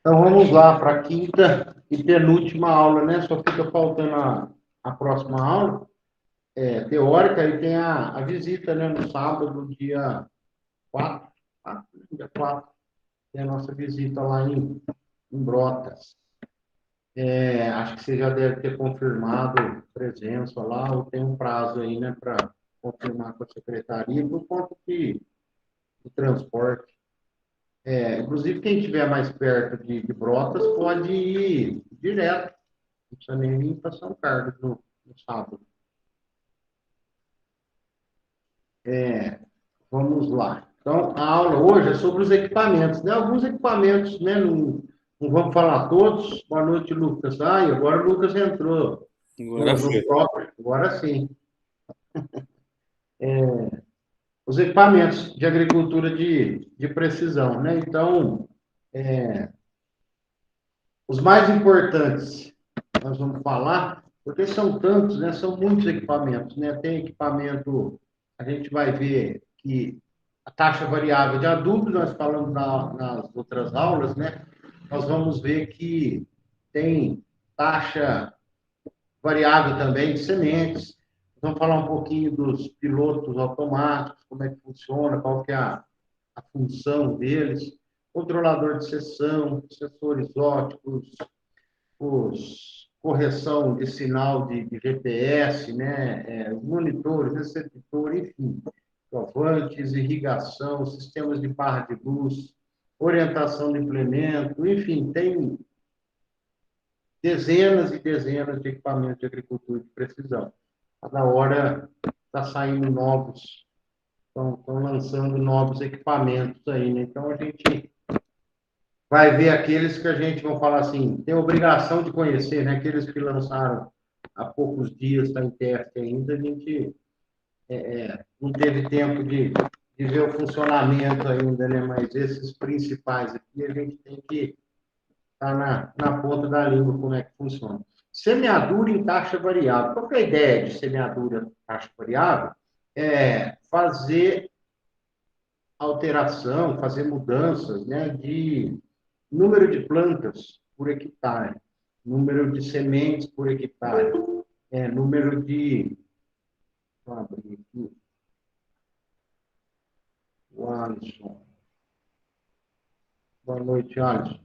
Então, vamos lá para a quinta e penúltima aula, né? Só fica faltando a próxima aula, teórica, e tem a visita, né? No sábado, dia 4, dia 4, tem a nossa visita lá em Brotas. Acho que você já deve ter confirmado presença lá, ou tem um prazo aí, né? Para confirmar com a secretaria, por conta do transporte. Inclusive, quem estiver mais perto de Brotas pode ir direto. Não precisa nem vir para São Carlos no sábado. Vamos lá. Então, a aula hoje é sobre os equipamentos, né? Alguns equipamentos, né? Não vamos falar todos. Boa noite, Lucas. Agora o Lucas entrou Agora foi. no próprio. Agora sim. Os equipamentos de agricultura de precisão, né? Então, os mais importantes, nós vamos falar, porque são tantos, né? São muitos equipamentos, né? Tem equipamento, a gente vai ver que a taxa variável de adubo, nós falamos nas outras aulas, né? Nós vamos ver que tem taxa variável também de sementes. Vamos falar um pouquinho dos pilotos automáticos, como é que funciona, qual que é a função deles, controlador de seção, sensores ópticos, correção de sinal de GPS, né? Monitores, receptor, enfim, provantes, irrigação, sistemas de barra de luz, orientação de implemento, enfim, tem dezenas e dezenas de equipamentos de agricultura de precisão. Cada hora está saindo novos, estão lançando novos equipamentos aí, né? Então, a gente vai ver aqueles que a gente, vamos falar assim, tem obrigação de conhecer, né? Aqueles que lançaram há poucos dias, está em teste ainda, a gente não teve tempo de ver o funcionamento ainda, né? Mas esses principais aqui, a gente tem que estar na ponta da língua como é que funciona. Semeadura em taxa variável. Qual que é a ideia de semeadura em taxa variável? Fazer alteração, fazer mudanças, né, de número de plantas por hectare, número de sementes por hectare, número de... Vou abrir aqui. O Alisson. Boa noite, Alisson.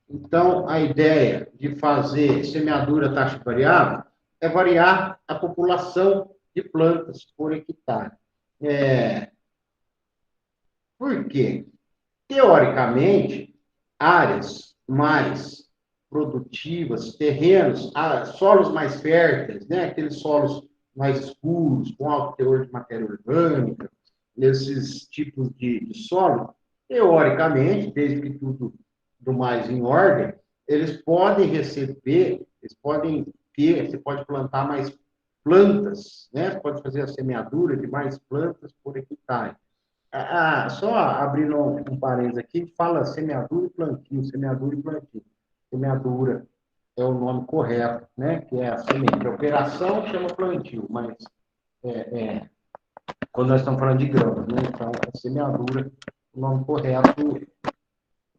Então, a ideia de fazer semeadura taxa variável é variar a população de plantas por hectare. Por quê? Teoricamente, áreas mais produtivas, terrenos, solos mais férteis, né? Aqueles solos mais escuros, com alto teor de matéria orgânica, esses tipos de solo, teoricamente, desde que tudo do mais em ordem, eles podem receber, eles podem ter, você pode plantar mais plantas, né? Você pode fazer a semeadura de mais plantas por hectare. Só abrindo um parênteses aqui, fala semeadura e plantio, semeadura e plantio. Semeadura é o nome correto, né? Que é a semente. A operação chama plantio, mas quando nós estamos falando de grãos, né? Então, a semeadura, o nome correto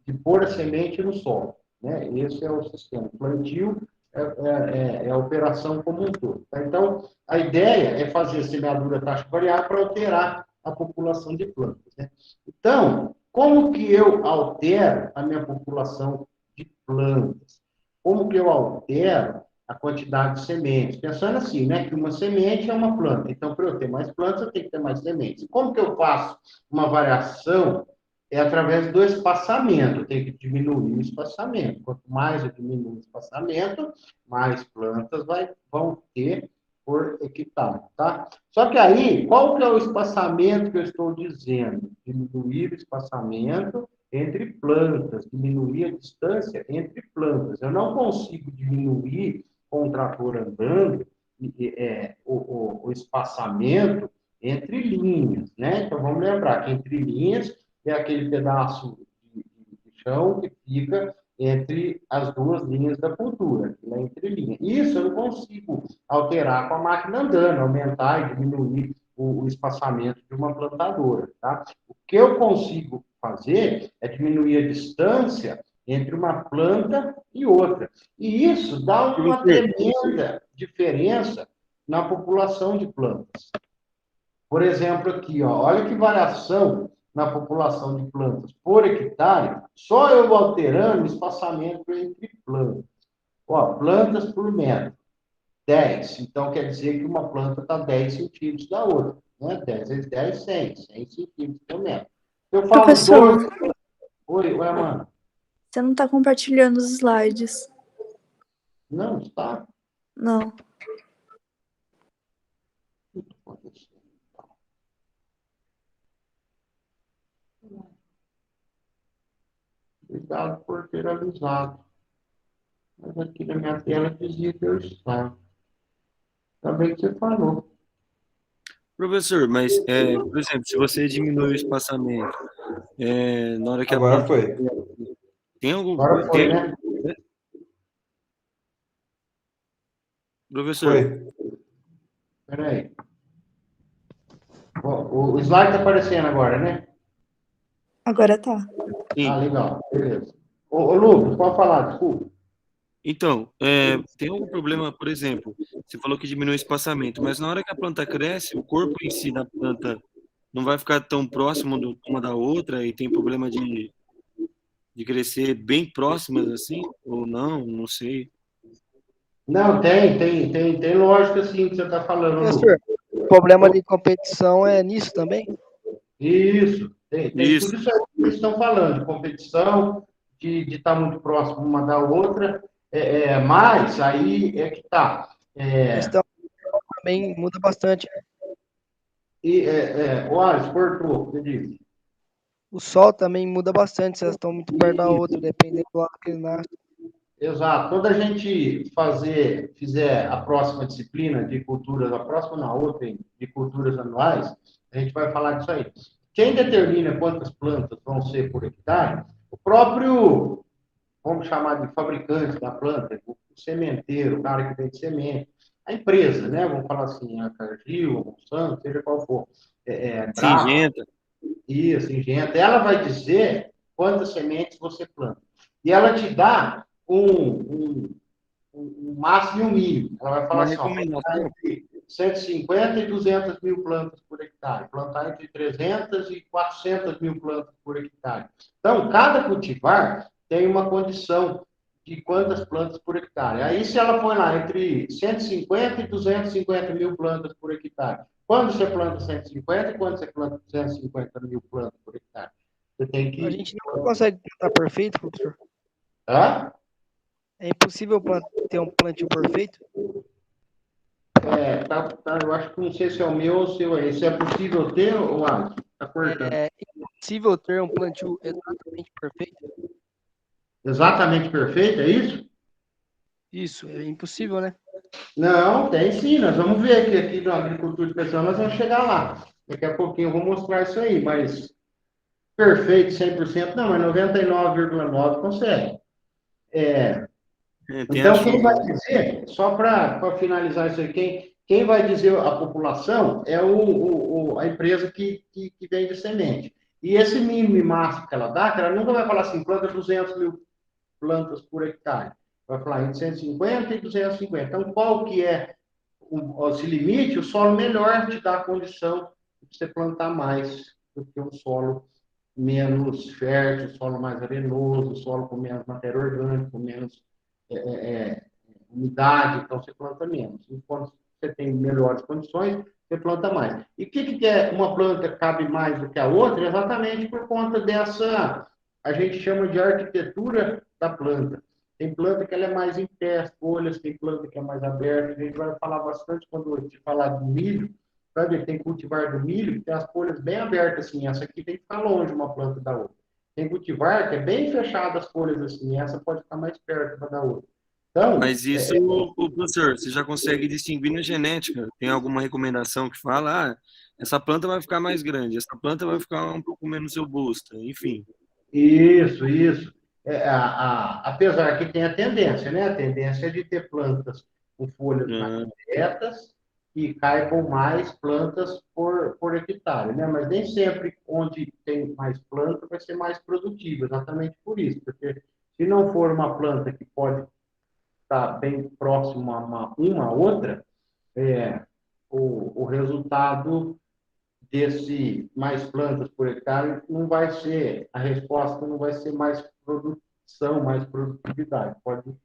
de pôr a semente no solo, né? Esse é o sistema. Plantio é a operação como um todo. Tá? Então, a ideia é fazer semeadura taxa variável para alterar a população de plantas. Né? Então, como que eu altero a minha população de plantas? Como que eu altero a quantidade de sementes? Pensando assim, né, que uma semente é uma planta. Então, para eu ter mais plantas, eu tenho que ter mais sementes. Como que eu faço uma variação? É através do espaçamento. Eu tenho que diminuir o espaçamento. Quanto mais eu diminuo o espaçamento, mais plantas vão ter por hectare, tá? Só que aí, qual que é o espaçamento que eu estou dizendo? Diminuir o espaçamento entre plantas, diminuir a distância entre plantas. Eu não consigo diminuir com o trator andando o espaçamento entre linhas, né? Então, vamos lembrar que entre linhas é aquele pedaço de chão que fica entre as duas linhas da cultura, né, entre linhas. Isso eu não consigo alterar com a máquina andando, aumentar e diminuir o espaçamento de uma plantadora. Tá? O que eu consigo fazer é diminuir a distância entre uma planta e outra. E isso dá uma tremenda diferença na população de plantas. Por exemplo, aqui, ó, olha que variação na população de plantas por hectare, só eu alterando o espaçamento entre plantas. Ó, plantas por metro, 10. Então, quer dizer que uma planta está 10 centímetros da outra. Né? 10 vezes 10, 100. 100 centímetros por metro. Eu falo Professor, 12. Oi, Amanda. você não está compartilhando os slides. Não, está. Não. Obrigado por ter avisado. Mas aqui na minha tela dizia que eu estava. Também que você falou. Professor, mas, por exemplo, se você diminui o espaçamento, na hora que a Agora planta... foi. Tem algum... Agora foi, né? Professor, Foi. Espera aí. O slide está aparecendo agora, né? Agora tá. sim. Ah, legal. Beleza. Ô, Lucas, pode falar, desculpa. Então, tem algum problema, por exemplo, você falou que diminui o espaçamento, mas na hora que a planta cresce, o corpo em si da planta não vai ficar tão próximo uma da outra e tem problema de crescer bem próximas assim? Ou não? Não sei. Não, tem lógica sim que você está falando, Professor, Lucas. o problema de competição é nisso também? Isso, tem Isso. tudo isso aí que eles estão falando, de competição, de estar muito próximo uma da outra, mas aí é que está. A questão também muda bastante. O Alisson, cortou, você disse. O sol também muda bastante, se elas estão muito perto da outra, dependendo do lado que ele nasce. Exato. Quando a gente fizer a próxima disciplina de culturas, a próxima na outra, de culturas anuais, a gente vai falar disso aí. Quem determina quantas plantas vão ser por hectare? O próprio, vamos chamar de fabricante da planta, o sementeiro, o cara que vende semente, a empresa, né? Vamos falar assim, a Cargill, a Monsanto, seja qual for. Brava, Singenta. isso, Singenta. Ela vai dizer quantas sementes você planta. E ela te dá um máximo e um mínimo. Ela vai falar Uma assim, ó, plantar recomendação. entre 150 e 200 mil plantas por hectare, plantar entre 300 e 400 mil plantas por hectare. Então, cada cultivar tem uma condição de quantas plantas por hectare. Aí, se ela põe lá entre 150 e 250 mil plantas por hectare, quando você planta 150 e quando você planta 250 mil plantas por hectare? Você tem que... A gente não consegue plantar perfeito, professor? Hã? É impossível ter um plantio perfeito? Eu acho que não sei se é o meu ou o seu aí. Se é possível ter, ou Alisson? Está cortando. É impossível ter um plantio exatamente perfeito? Exatamente perfeito, é isso? Isso, é impossível, né? Não, tem sim. Nós vamos ver que aqui na agricultura de precisão nós vamos chegar lá. Daqui a pouquinho eu vou mostrar isso aí, mas perfeito 100% não, mas 99,9% consegue. Tem Então, a quem chuva. vai dizer, só para finalizar isso aí, quem vai dizer a população é a empresa que vende semente. E esse mínimo e máximo que ela dá, que ela nunca vai falar assim, planta 200 mil plantas por hectare. Vai falar entre 150 e 250. Então, qual que é esse limite? O solo melhor te dá a condição de você plantar mais do que um solo menos fértil, solo mais arenoso, solo com menos matéria orgânica, com menos umidade, então você planta menos. E quando você tem melhores condições, você planta mais. E o que é uma planta cabe mais do que a outra? Exatamente por conta dessa, a gente chama de arquitetura da planta. Tem planta que ela é mais em pé, as folhas, tem planta que é mais aberta. A gente vai falar bastante quando a gente falar do milho, sabe? Tem cultivar do milho, que tem as folhas bem abertas, assim. Essa aqui tem que ficar longe uma planta da outra. Tem cultivar que é bem fechada as folhas, assim. Essa pode ficar mais perto uma da outra. Então, Mas isso, professor, você já consegue distinguir na genética. Tem alguma recomendação que fala, essa planta vai ficar mais grande, essa planta vai ficar um pouco menos robusta, enfim. Isso. Apesar que tem a tendência, né? A tendência é de ter plantas com folhas mais retas que caibam mais plantas por hectare, né? Mas nem sempre onde tem mais planta vai ser mais produtivo, exatamente por isso, porque se não for uma planta que pode estar bem próximo a uma outra, o resultado desse mais plantas por hectare não vai ser, a resposta não vai ser mais produção, mais produtividade, pode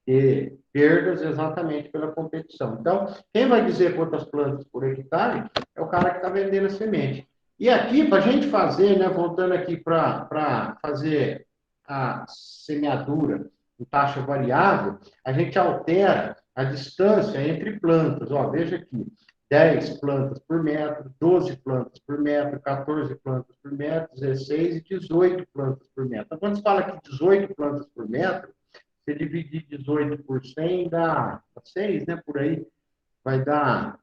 ter perdas exatamente pela competição. Então, quem vai dizer quantas plantas por hectare é o cara que está vendendo a semente. E aqui, para a gente fazer, né, voltando aqui para fazer a semeadura em taxa variável, a gente altera a distância entre plantas. Ó, veja aqui, 10 plantas por metro, 12 plantas por metro, 14 plantas por metro, 16 e 18 plantas por metro. Então, quando se fala que 18 plantas por metro, se dividir 18 por 100, dá 6, né? Por aí, vai dar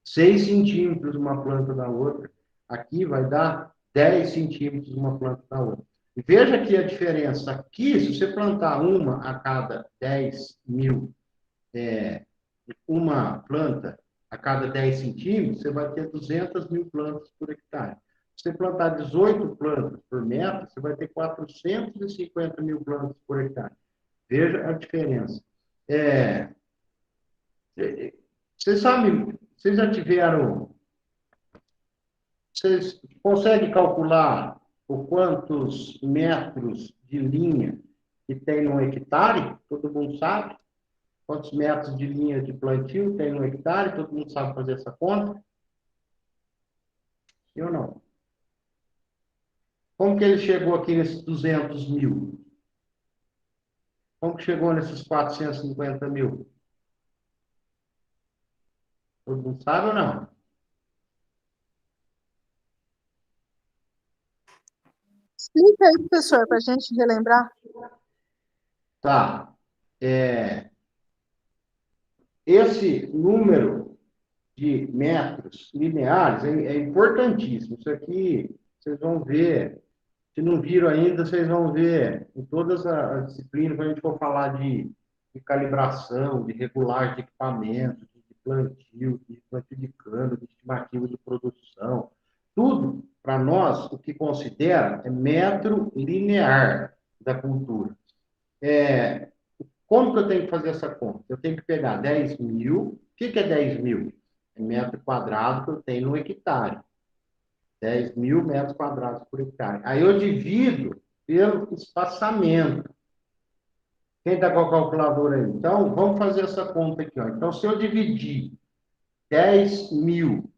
6 centímetros uma planta da outra. Aqui vai dar 10 centímetros uma planta da outra. E veja aqui a diferença. Aqui, se você plantar uma a cada 10 mil, uma planta a cada 10 centímetros, você vai ter 200 mil plantas por hectare. Se você plantar 18 plantas por metro, você vai ter 450 mil plantas por hectare. Veja a diferença. Vocês sabem, vocês já tiveram... Vocês conseguem calcular o quantos metros de linha que tem no hectare? Todo mundo sabe? Quantos metros de linha de plantio tem no hectare? Todo mundo sabe fazer essa conta? Sim ou não? Como que ele chegou aqui nesses 200 mil? Como que chegou nesses 450 mil? Todo mundo sabe ou não? Explica aí, professor, para a gente relembrar. Tá. Esse número de metros lineares é importantíssimo. Isso aqui, vocês vão ver. Se não viram ainda, vocês vão ver em todas as disciplinas, quando a gente for falar de calibração, de regulagem de equipamentos, de plantio de cano, de estimativa de produção. Tudo, para nós, o que considera é metro linear da cultura. Como que eu tenho que fazer essa conta? Eu tenho que pegar 10 mil. O que é 10 mil? É metro quadrado que eu tenho no hectare. 10 mil metros quadrados por hectare. Aí eu divido pelo espaçamento. Quem está com a calculadora aí? Então, vamos fazer essa conta aqui. Ó. Então, se eu dividir 10 mil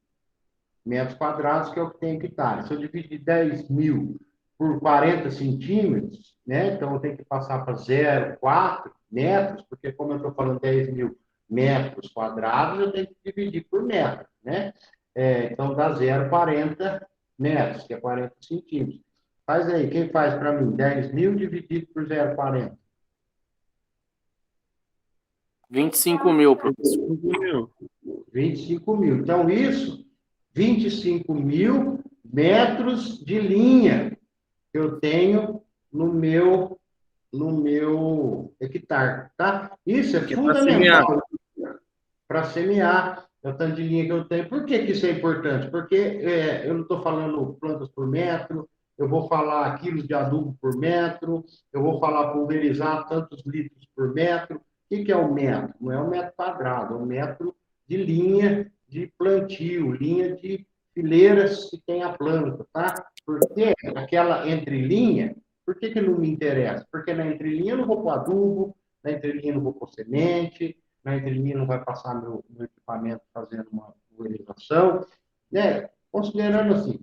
metros quadrados, que é o que tem hectare. Se eu dividir 10 mil por 40 centímetros, né? Então, eu tenho que passar para 0,4 metros, porque como eu estou falando 10 mil metros quadrados, eu tenho que dividir por metro, né? Então, dá 0,40 metros, que é 40 centímetros. Faz aí, quem faz para mim? 10 mil dividido por 0,40. 25 mil, professor. 25 mil. Então, isso, 25 mil metros de linha que eu tenho no meu hectare, tá? Isso é fundamental para semear. É o tanto de linha que eu tenho. Por que isso é importante? Porque eu não estou falando plantas por metro, eu vou falar quilos de adubo por metro, eu vou falar pulverizar tantos litros por metro. O que é o metro? Não é o metro quadrado, é o metro de linha de plantio, linha de fileiras que tem a planta, tá? Porque aquela entrelinha, por que não me interessa? Porque na entrelinha eu não vou pôr adubo, na entrelinha eu não vou pôr semente, na entrelinha não vai passar meu equipamento fazendo uma pulverização, né? Considerando assim,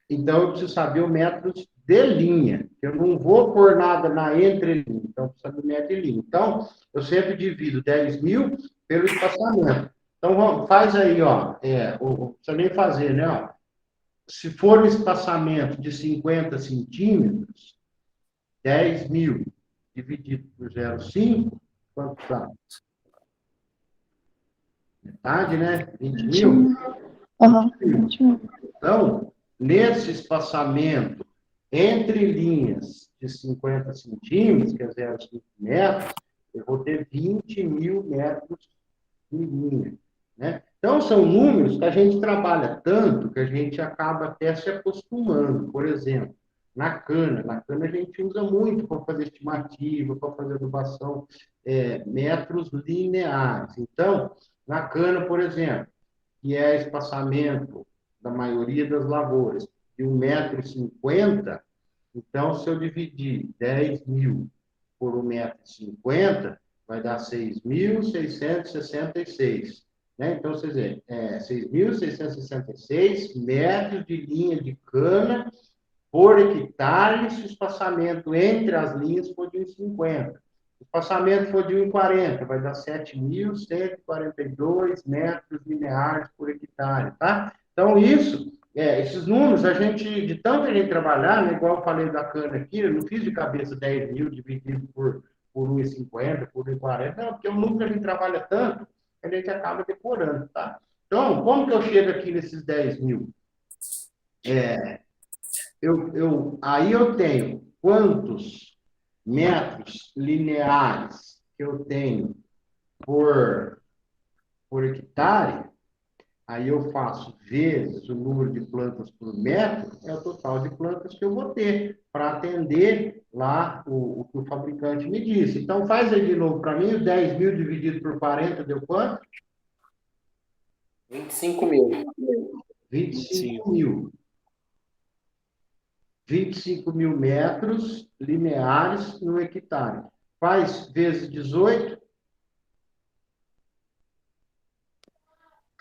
então eu preciso saber o metro de linha. Eu não vou pôr nada na entrelinha, então precisa do metro de linha. Então, eu sempre divido 10 mil pelo espaçamento. Então, faz aí, ó, não precisa nem fazer, né? Ó. Se for um espaçamento de 50 centímetros, 10 mil dividido por 0,5, quanto dá? Metade, né? 20 mil? Uhum. 20 mil. Então, nesse espaçamento entre linhas de 50 centímetros, que é 0,5 metros, eu vou ter 20 mil metros em linha, né? Então, são números que a gente trabalha tanto que a gente acaba até se acostumando. Por exemplo, na cana a gente usa muito para fazer estimativa, para fazer adubação, metros lineares. Então, na cana, por exemplo, que é espaçamento da maioria das lavouras, de 1,50 m, então, se eu dividir 10.000 por 1,50 m, vai dar 6.666, né? Então, vocês veem, 6.666 metros de linha de cana por hectare, se o espaçamento entre as linhas for de 1,50. Se o espaçamento for de 1,40, vai dar 7.142 metros lineares por hectare, tá? Então, esses números, a gente, de tanto a gente trabalhar, né, igual eu falei da cana aqui, eu não fiz de cabeça 10.000 dividido por 1,50, por 1,40, não, porque é um número que a gente trabalha tanto, a gente acaba decorando, tá? Então, como que eu chego aqui nesses 10.000? Aí eu tenho quantos metros lineares que eu tenho por hectare, aí eu faço vezes o número de plantas por metro, é o total de plantas que eu vou ter para atender lá o que o fabricante me disse. Então, faz aí de novo para mim, os 10.000 dividido por 40 deu quanto? 25.000. 25.000. 25.000 metros lineares no hectare. Faz vezes 18?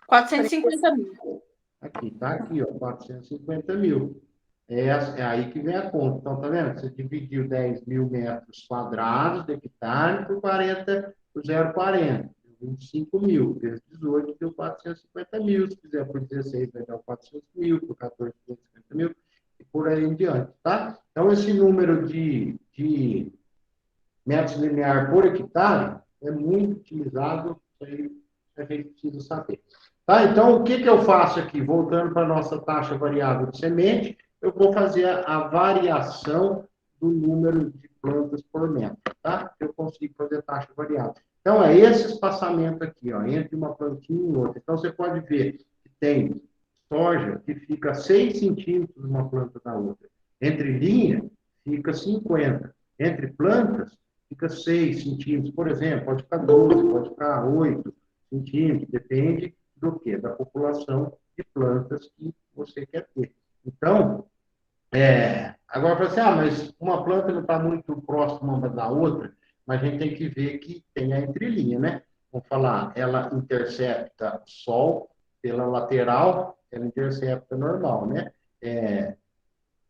450.000. Aqui, tá aqui, ó, 450.000. É aí que vem a conta. Então, tá vendo? Você dividiu 10.000 metros quadrados de hectare por 40, por 0,40. 25.000, vezes 18, deu 450.000. Se fizer por 16, vai dar 400.000, por 14, 250.000, e por aí em diante, tá? Então, esse número de metros lineares por hectare é muito utilizado, isso aí a gente precisa saber. Tá? Então, o que eu faço aqui? Voltando para a nossa taxa variável de semente, eu vou fazer a variação do número de plantas por metro, tá? Eu consigo fazer taxa variável. Então, é esse espaçamento aqui, ó, entre uma plantinha e outra. Então, você pode ver que tem soja que fica 6 centímetros uma planta da outra. Entre linha, fica 50. Entre plantas, fica 6 centímetros. Por exemplo, pode ficar 12, pode ficar 8 centímetros, depende do quê? Da população de plantas que você quer ter. Então, agora para assim, mas uma planta não está muito próxima uma da outra, mas a gente tem que ver que tem a entrelinha, né? Vamos falar, ela intercepta sol pela lateral, ela intercepta normal, né?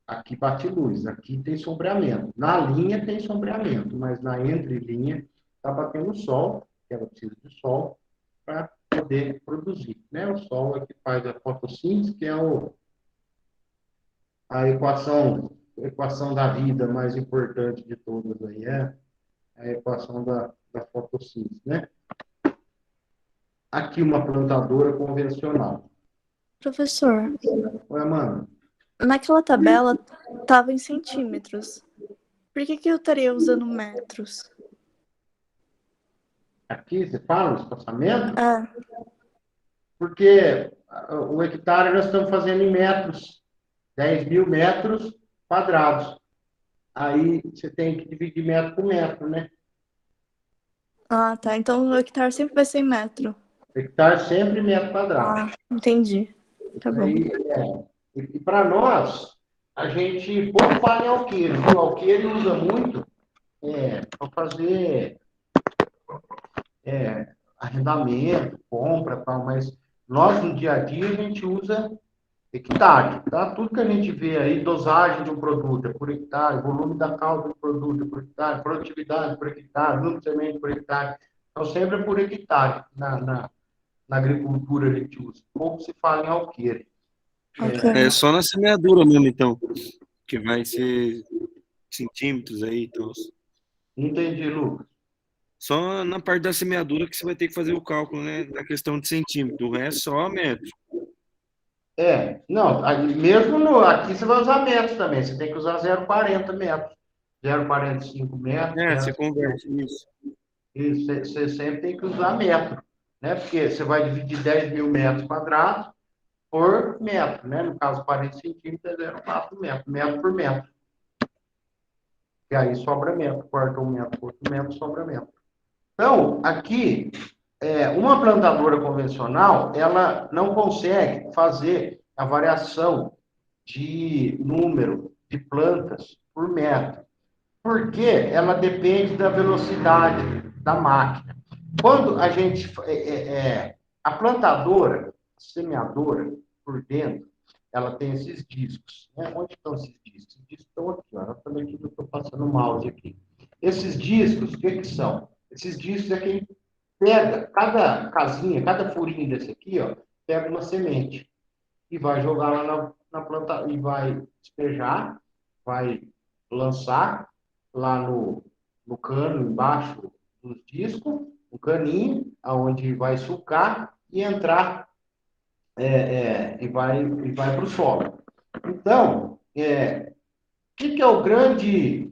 Aqui bate luz, aqui tem sombreamento. Na linha tem sombreamento, mas na entrelinha está batendo sol, que ela precisa de sol para poder produzir, né? O sol é que faz a fotossíntese, que é a equação da vida mais importante de todas aí, é a equação da fotossíntese, né? Aqui uma plantadora convencional. Professor, Oi, mano. naquela tabela estava em centímetros. Por que eu estaria usando metros? Aqui você fala o espaçamento? É. Porque o hectare nós estamos fazendo em metros, 10.000 metros quadrados. Aí você tem que dividir metro por metro, né? Ah, tá. Então o hectare sempre vai ser em metro. Hectare sempre metro quadrado. Ah, entendi. Tá bom. Aí, e para nós, a gente pouco fala em alqueire. O alqueire usa muito para fazer arrendamento, compra, tal, mas nós, no dia a dia, a gente usa hectare, tá? Tudo que a gente vê aí, dosagem de um produto é por hectare, volume da cauda do produto é por hectare, produtividade por hectare, número de semente por hectare. Então, sempre é por hectare na agricultura a gente usa. Pouco se fala em alqueire. Ok. É só na semeadura mesmo, então, que vai ser centímetros aí, então. Entendi, Lucas. Só na parte da semeadura que você vai ter que fazer o cálculo, né, da questão de centímetro. O resto só metro. Não, aqui você vai usar metros também, você tem que usar 0,40 metros, 0,45 metros. Você converte isso. Isso, você sempre tem que usar metro. né? Porque você vai dividir 10 mil metros quadrados por metro, né? No caso, 40 centímetros é 0,4 metro, metro por metro. E aí sobra metro, corta um metro, outro metro, sobra metro. Então, aqui, uma plantadora convencional, ela não consegue fazer a variação de número de plantas por metro, porque ela depende da velocidade da máquina. Quando a gente... a plantadora, a semeadora, por dentro, ela tem esses discos, né? Onde estão esses discos? Esses discos estão aqui, ó. Também eu estou passando o mouse aqui. Esses discos, o que são? Esses discos é quem pega, cada casinha, cada furinho desse aqui, ó, pega uma semente e vai jogar lá na planta, e vai despejar, vai lançar lá no cano, embaixo dos discos, um caninho, aonde vai sucar e entrar e vai para o solo. Então, o que é o grande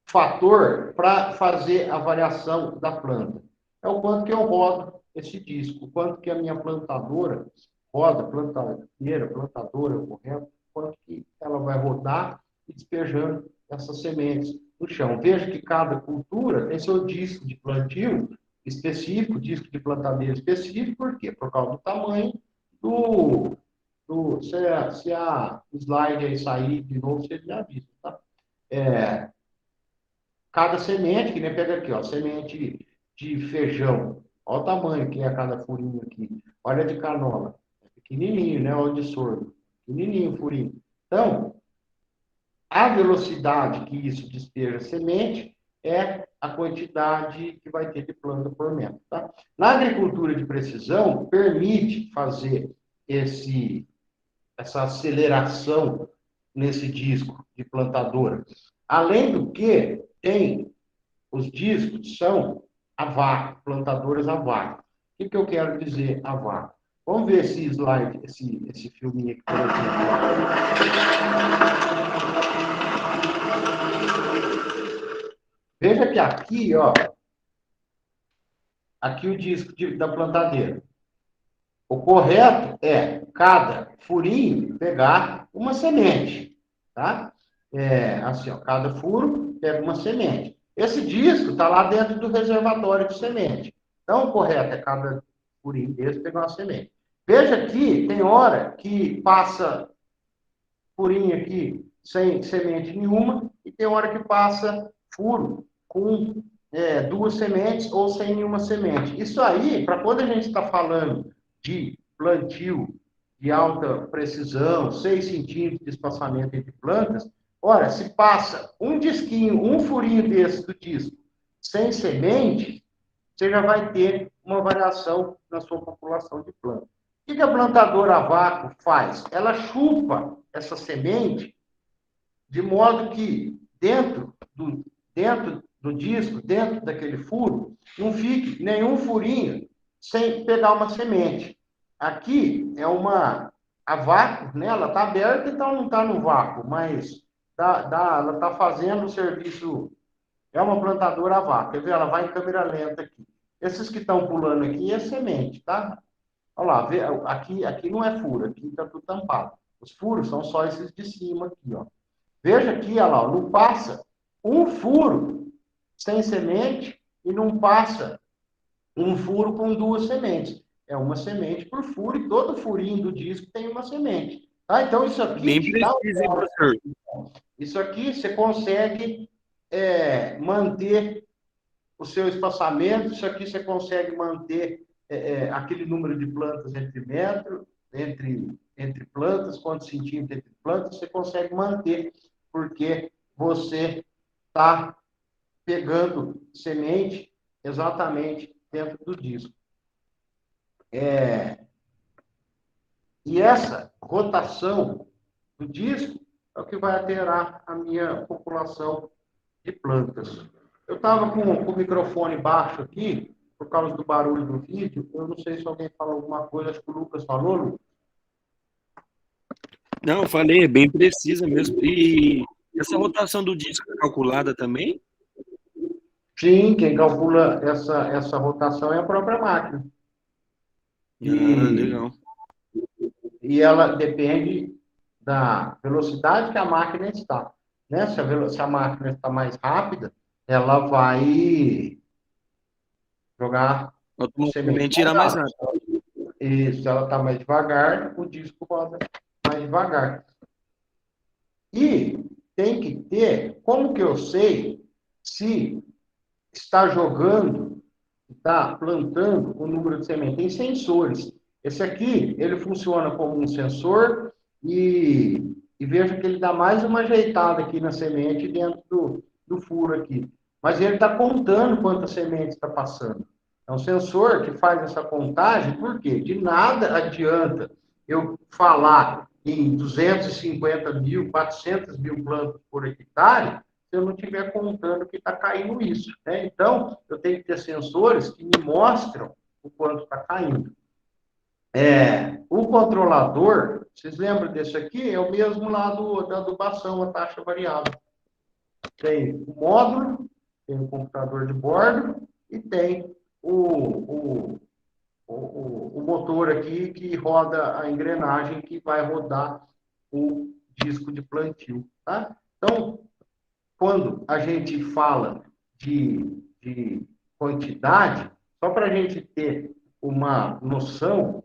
fator para fazer a variação da planta? É o quanto que eu rodo esse disco, o quanto que a minha plantadora roda, plantadora, correto, quanto que ela vai rodar e despejando essas sementes no chão. Veja que cada cultura tem seu disco de plantio específico, disco de plantadeira específico, por quê? Por causa do tamanho se a slide aí sair de novo, você já viu, tá? Cada semente, que nem pega aqui, ó, semente de feijão, olha o tamanho que é cada furinho aqui. Olha de canola, é pequenininho, né? Olha de sorgo, pequenininho o furinho. Então, a velocidade que isso despeja a semente é a quantidade que vai ter de planta por metro, tá? Na agricultura de precisão, permite fazer essa aceleração nesse disco de plantadora. Além do que, tem os discos, são a vácuo, plantadoras a vácuo. O que eu quero dizer a vácuo? Vamos ver esse slide, esse filminho aqui, por exemplo. Veja que aqui, ó, aqui o disco da plantadeira. O correto é cada furinho pegar uma semente, tá? Assim, ó, cada furo pega uma semente. Esse disco está lá dentro do reservatório de semente. Então, o correto é cada furinho desse pegar uma semente. Veja que tem hora que passa furinho aqui sem semente nenhuma e tem hora que passa furo com 2 sementes ou sem nenhuma semente. Isso aí, para quando a gente está falando de plantio de alta precisão, 6 centímetros de espaçamento entre plantas, ora, se passa um disquinho, um furinho desse do disco, sem semente, você já vai ter uma variação na sua população de plantas. O que a plantadora a vácuo faz? Ela chupa essa semente de modo que dentro do disco, dentro daquele furo, não fique nenhum furinho sem pegar uma semente. Aqui é a vácuo, né? Ela está aberta, então não está no vácuo, mas ela está fazendo o serviço, é uma plantadora a vácuo. Quer ver? Ela vai em câmera lenta aqui. Esses que estão pulando aqui é semente, tá? Olha lá, vê, aqui não é furo, aqui está tudo tampado. Os furos são só esses de cima aqui, ó. Veja aqui, olha lá, não passa um furo sem semente e não passa um furo com 2 sementes. É uma semente por furo e todo furinho do disco tem uma semente. Tá? Então, isso aqui... Bem preciso, hein, professor? Isso aqui você consegue manter o seu espaçamento, isso aqui você consegue manter aquele número de plantas entre metros, entre plantas, quantos centímetros entre plantas, você consegue manter, porque você está pegando semente exatamente dentro do disco. E essa rotação do disco é o que vai alterar a minha população de plantas. Eu estava com o microfone baixo aqui, por causa do barulho do vídeo. Eu não sei se alguém falou alguma coisa, acho que o Lucas falou, Lucas. Não, eu falei, é bem precisa mesmo. E essa rotação do disco é calculada também? Sim, quem calcula essa rotação é a própria máquina. Legal. E ela depende da velocidade que a máquina está. Né? Se a máquina está mais rápida, ela vai jogar semente Automaticamente mais irá mais rápido. rápido. E se ela está mais devagar, o disco roda mais devagar. E tem que ter, como que eu sei se está jogando, está plantando o número de semente? Tem sensores. Esse aqui, ele funciona como um sensor e veja que ele dá mais uma ajeitada aqui na semente dentro do furo aqui. Mas ele está contando quantas sementes está passando. É um sensor que faz essa contagem, por quê? De nada adianta eu falar em 250 mil, 400 mil plantas por hectare, se eu não estiver contando que está caindo isso. Né? Então, eu tenho que ter sensores que me mostram o quanto está caindo. O controlador, vocês lembram desse aqui? É o mesmo lá da adubação, a taxa variável. Tem o módulo, tem o computador de bordo e tem o motor aqui que roda a engrenagem que vai rodar o disco de plantio. Tá? Então, quando a gente fala de quantidade, só para a gente ter uma noção,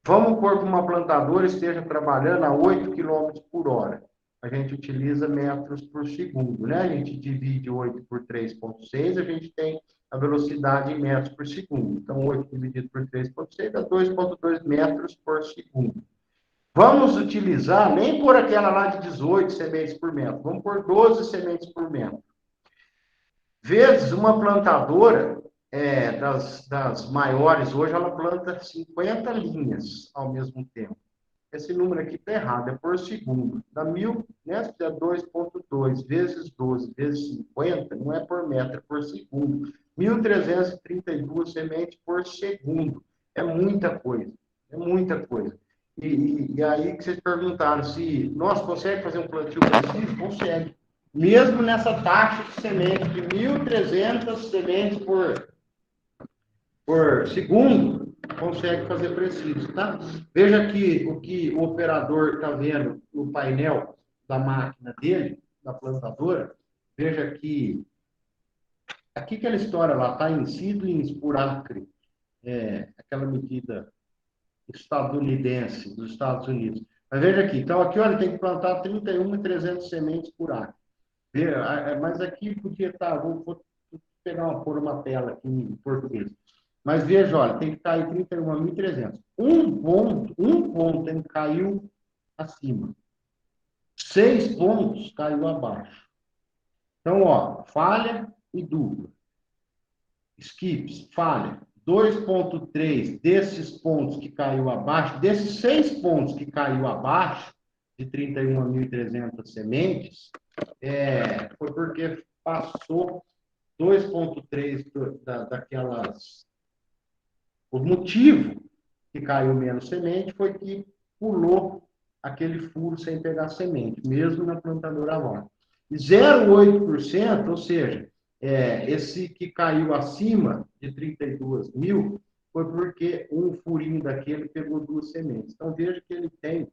vamos pôr que uma plantadora esteja trabalhando a 8 km por hora. A gente utiliza metros por segundo, né? A gente divide 8 por 3,6, a gente tem a velocidade em metros por segundo. Então, 8 dividido por 3,6 dá 2,2 metros por segundo. Vamos utilizar, nem por aquela lá de 18 sementes por metro, vamos por 12 sementes por metro. Vezes uma plantadora das maiores, hoje ela planta 50 linhas ao mesmo tempo. Esse número aqui está errado, é por segundo. Dá 1.000, né? Se fizer 2,2 vezes 12 vezes 50, não é por metro, é por segundo. 1.332 sementes por segundo. É muita coisa, é muita coisa. E aí que vocês perguntaram se nós conseguimos fazer um plantio preciso? Consegue. Mesmo nessa taxa de semente de 1.300 sementes por segundo, consegue fazer preciso, tá? Veja aqui o que o operador está vendo no painel da máquina dele, da plantadora. Veja que aqui aquela história lá, está em Sidlings por acre, aquela medida estadunidense dos Estados Unidos. Mas veja aqui, então aqui, olha, tem que plantar 31.300 sementes por acre. Mas aqui podia estar, vou pôr uma tela aqui em português. Mas veja, olha, tem que cair 31.300. Um ponto tem que caiu acima. 6 pontos caiu abaixo. Então, ó, falha e dupla. Skips, falha. 2,3 desses pontos que caiu abaixo, desses 6 pontos que caiu abaixo, de 31.300 sementes, foi porque passou 2,3 daquelas. O motivo que caiu menos semente foi que pulou aquele furo sem pegar semente, mesmo na plantadora agora. E 0,8%, ou seja, esse que caiu acima de 32 mil, foi porque um furinho daquele pegou 2 sementes. Então, veja que ele tem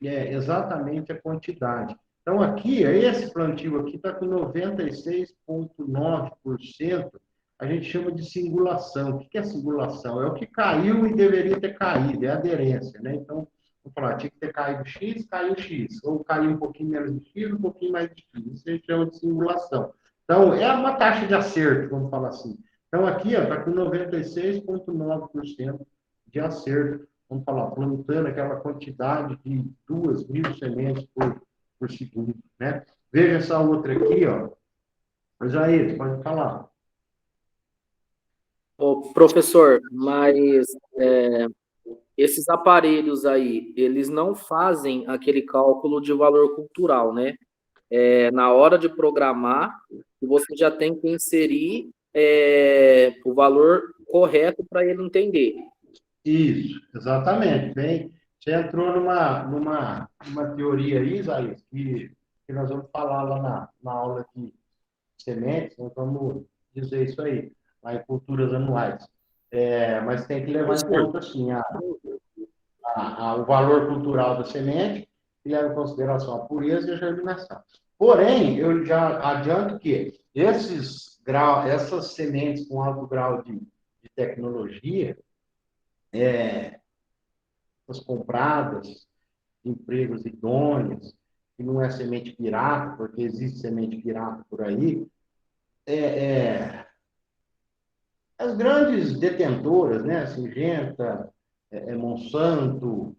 exatamente a quantidade. Então, aqui, esse plantio aqui está com 96,9%, a gente chama de singulação. O que é singulação? É o que caiu e deveria ter caído, é aderência, né? Então, vou falar, tinha que ter caído X, caiu X. Ou caiu um pouquinho menos de X, um pouquinho mais de X. Isso a gente chama de singulação. Então, é uma taxa de acerto, vamos falar assim. Então, aqui está com 96,9% de acerto. Vamos falar, plantando aquela quantidade de 2.000 sementes por segundo, né? Veja essa outra aqui, ó. Jair, pode falar. Ô, professor, mas esses aparelhos aí, eles não fazem aquele cálculo de valor cultural, né? Na hora de programar, você já tem que inserir o valor correto para ele entender. Isso, exatamente. Bem, você entrou numa teoria aí, Isaías, que nós vamos falar lá na aula de sementes, nós vamos dizer isso aí, lá em culturas anuais. Mas tem que levar em conta, assim, o valor cultural da semente, que leva em consideração a pureza e a germinação. Porém, eu já adianto que essas sementes com alto grau de tecnologia, as compradas, empresas idôneas, que não é semente pirata, porque existe semente pirata por aí, as grandes detentoras, né, Syngenta, Monsanto,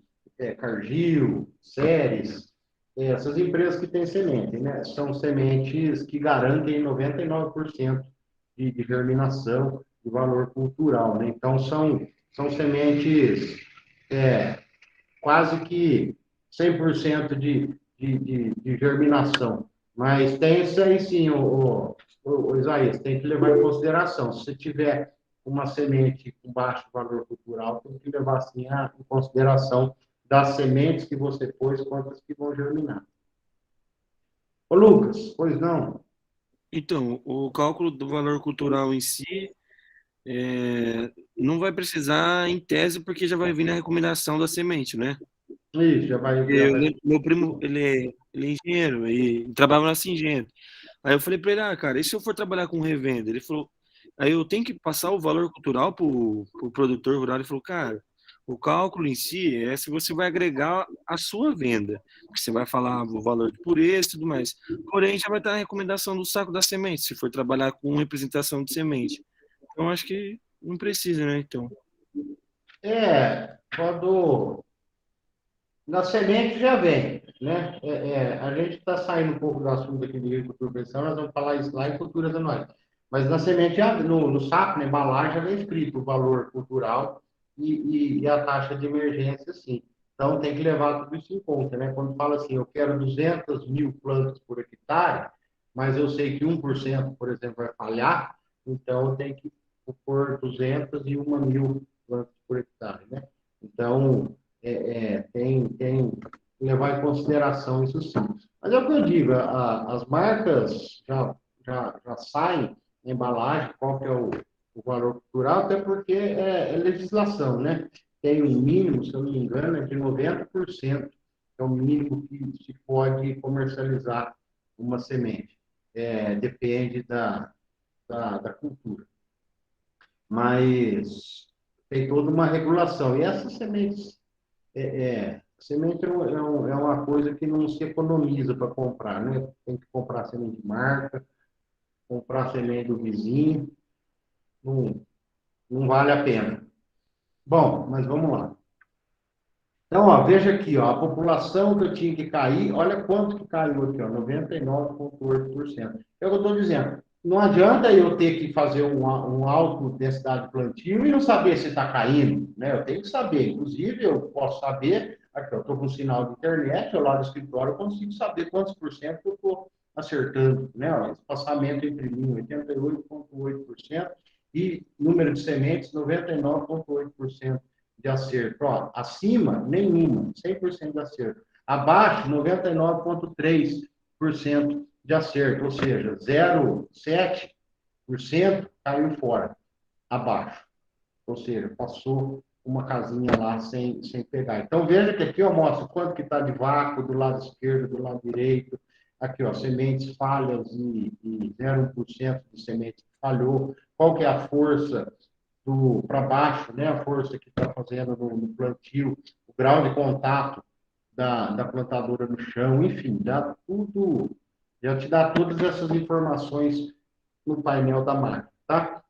Cargill, Ceres, essas empresas que têm semente, né, são sementes que garantem 99% de germinação e valor cultural, né? Então, são sementes quase que 100% de germinação. Mas tem isso aí sim, o Isaías, tem que levar em consideração. Se você tiver uma semente com baixo valor cultural, tem que levar assim em consideração das sementes que você pôs, quantas que vão germinar. Ô Lucas, pois não? Então, o cálculo do valor cultural em si não vai precisar em tese, porque já vai vir na recomendação da semente, né? Isso, já vai. Meu primo, ele é engenheiro e trabalhava na Singenta. Aí eu falei para ele, cara, e se eu for trabalhar com revenda? Ele falou, aí eu tenho que passar o valor cultural pro produtor rural. Ele falou, cara, o cálculo em si é se você vai agregar a sua venda, porque você vai falar o valor de pureza e tudo mais. Porém, já vai estar na recomendação do saco da semente, se for trabalhar com representação de semente. Então, acho que não precisa, né? Então. Quando na semente já vem, né? A gente está saindo um pouco do assunto aqui de agricultura precisão, nós vamos falar isso lá em culturas anuais. Mas na semente, no saco, na embalagem, já vem escrito o valor cultural e a taxa de emergência, sim. Então, tem que levar tudo isso em conta, né? Quando fala assim, eu quero 200 mil plantas por hectare, mas eu sei que 1%, por exemplo, vai falhar, então eu tenho que pôr 201 mil plantas por hectare, né? Então, tem que levar em consideração isso sim. Mas é o que eu digo, as marcas já saem na embalagem, qual que é o valor cultural, até porque é legislação, né? Tem um mínimo, se eu não me engano, é de 90%, que é o mínimo que se pode comercializar uma semente. Depende da cultura. Mas tem toda uma regulação. E essas sementes semente é uma coisa que não se economiza para comprar, né? Tem que comprar semente de marca, comprar semente do vizinho, não vale a pena. Bom, mas vamos lá. Então, veja aqui, a população que eu tinha que cair, olha quanto que caiu aqui, 99,8%. É o que eu estou dizendo. Não adianta eu ter que fazer um alto densidade de plantio e não saber se está caindo, né? Eu tenho que saber. Inclusive, eu posso saber, aqui eu estou com um sinal de internet, eu lá do escritório eu consigo saber quantos por cento eu estou acertando, né? O espaçamento entre mim, 88,8%, e número de sementes, 99,8% de acerto. Acima, nenhuma, 100% de acerto. Abaixo, 99,3% de acerto, ou seja, 0,7% caiu fora, abaixo. Ou seja, passou uma casinha lá sem pegar. Então, veja que aqui eu mostro quanto que está de vácuo do lado esquerdo, do lado direito. Aqui, sementes falhas e 0,1% de semente falhou. Qual que é a força para baixo, né? A força que está fazendo no plantio, o grau de contato da plantadora no chão, enfim, já te dá todas essas informações no painel da máquina, tá?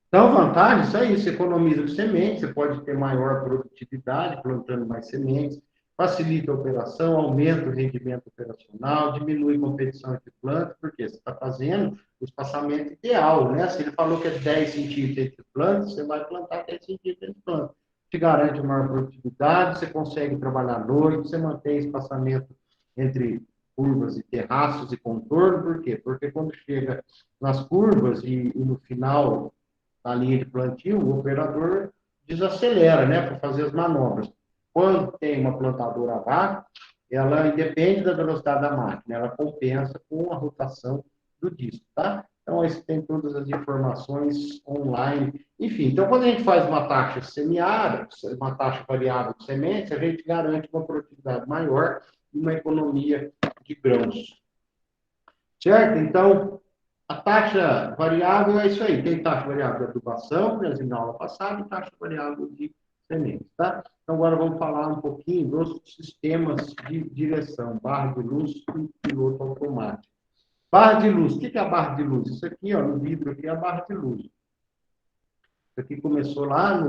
Então, vantagem, isso aí, você economiza de sementes, você pode ter maior produtividade plantando mais sementes, facilita a operação, aumenta o rendimento operacional, diminui a competição entre plantas, porque você está fazendo o espaçamento ideal, né? Se ele falou que é 10 centímetros entre plantas, você vai plantar 10 centímetros entre plantas. Te garante maior produtividade, você consegue trabalhar à noite, você mantém espaçamento entre curvas e terraços e contorno, por quê? Porque quando chega nas curvas e no final da linha de plantio, o operador desacelera, né, para fazer as manobras. Quando tem uma plantadora a vácuo, ela independe da velocidade da máquina, ela compensa com a rotação sentido disso, tá? Então, aí você tem todas as informações online. Enfim, então, quando a gente faz uma taxa semeada, uma taxa variável de sementes, a gente garante uma produtividade maior e uma economia de grãos. Certo? Então, a taxa variável é isso aí. Tem taxa variável de adubação, que nós vimos na aula passada, e taxa variável de sementes, tá? Então, agora vamos falar um pouquinho dos sistemas de direção, barra de luz e piloto automático. Barra de luz. O que é a barra de luz? Isso aqui, ó, no vidro aqui é a barra de luz. Isso aqui começou lá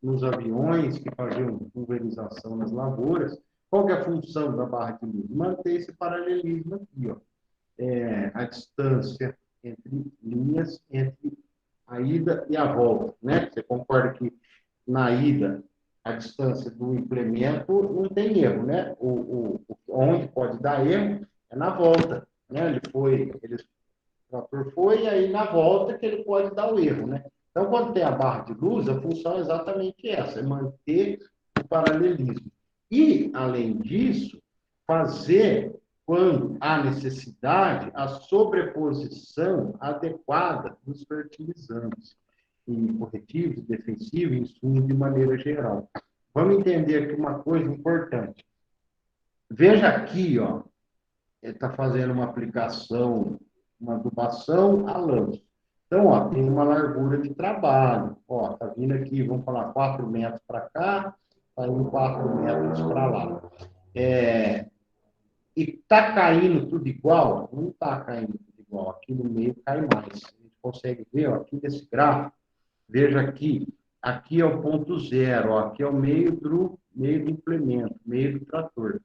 nos aviões que faziam pulverização nas lavouras. Qual que é a função da barra de luz? Manter esse paralelismo aqui, ó. A distância entre linhas, entre a ida e a volta, né? Você concorda que na ida a distância do implemento não tem erro, né? Onde pode dar erro é na volta, né? O trator foi, e aí na volta que ele pode dar o erro, né? Então, quando tem a barra de luz, a função é exatamente essa, é manter o paralelismo. E, além disso, fazer, quando há necessidade, a sobreposição adequada dos fertilizantes, e corretivos, defensivos, insumos de maneira geral. Vamos entender aqui uma coisa importante. Veja aqui, ó, ele está fazendo uma aplicação, uma adubação a lanço. Então, ó, tem uma largura de trabalho. Ó, tá vindo aqui, vamos falar, 4 metros para cá, tá indo 4 metros para lá. E está caindo tudo igual? Não está caindo tudo igual. Aqui no meio cai mais. A gente consegue ver, ó, aqui nesse gráfico, veja aqui é o ponto zero, ó, aqui é o meio do implemento, meio do trator.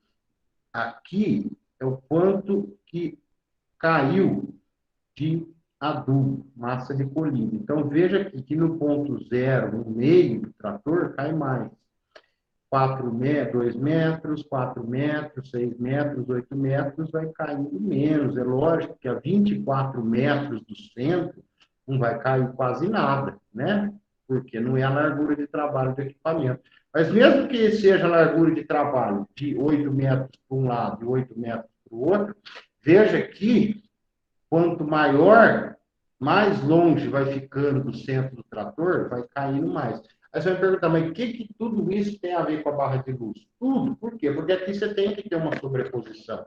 Aqui é o quanto que caiu de adubo, massa recolhida. Então, veja aqui que no ponto zero, no meio do trator, cai mais. 2 metros, 4 metros, 6 metros, 8 metros, vai caindo menos. É lógico que a 24 metros do centro não vai cair quase nada, né? Porque não é a largura de trabalho do equipamento. Mas mesmo que seja a largura de trabalho de 8 metros para um lado e 8 metros para o outro, veja que quanto maior, mais longe vai ficando do centro do trator, vai caindo mais. Aí você vai perguntar, mas o que tudo isso tem a ver com a barra de luz? Tudo. Por quê? Porque aqui você tem que ter uma sobreposição.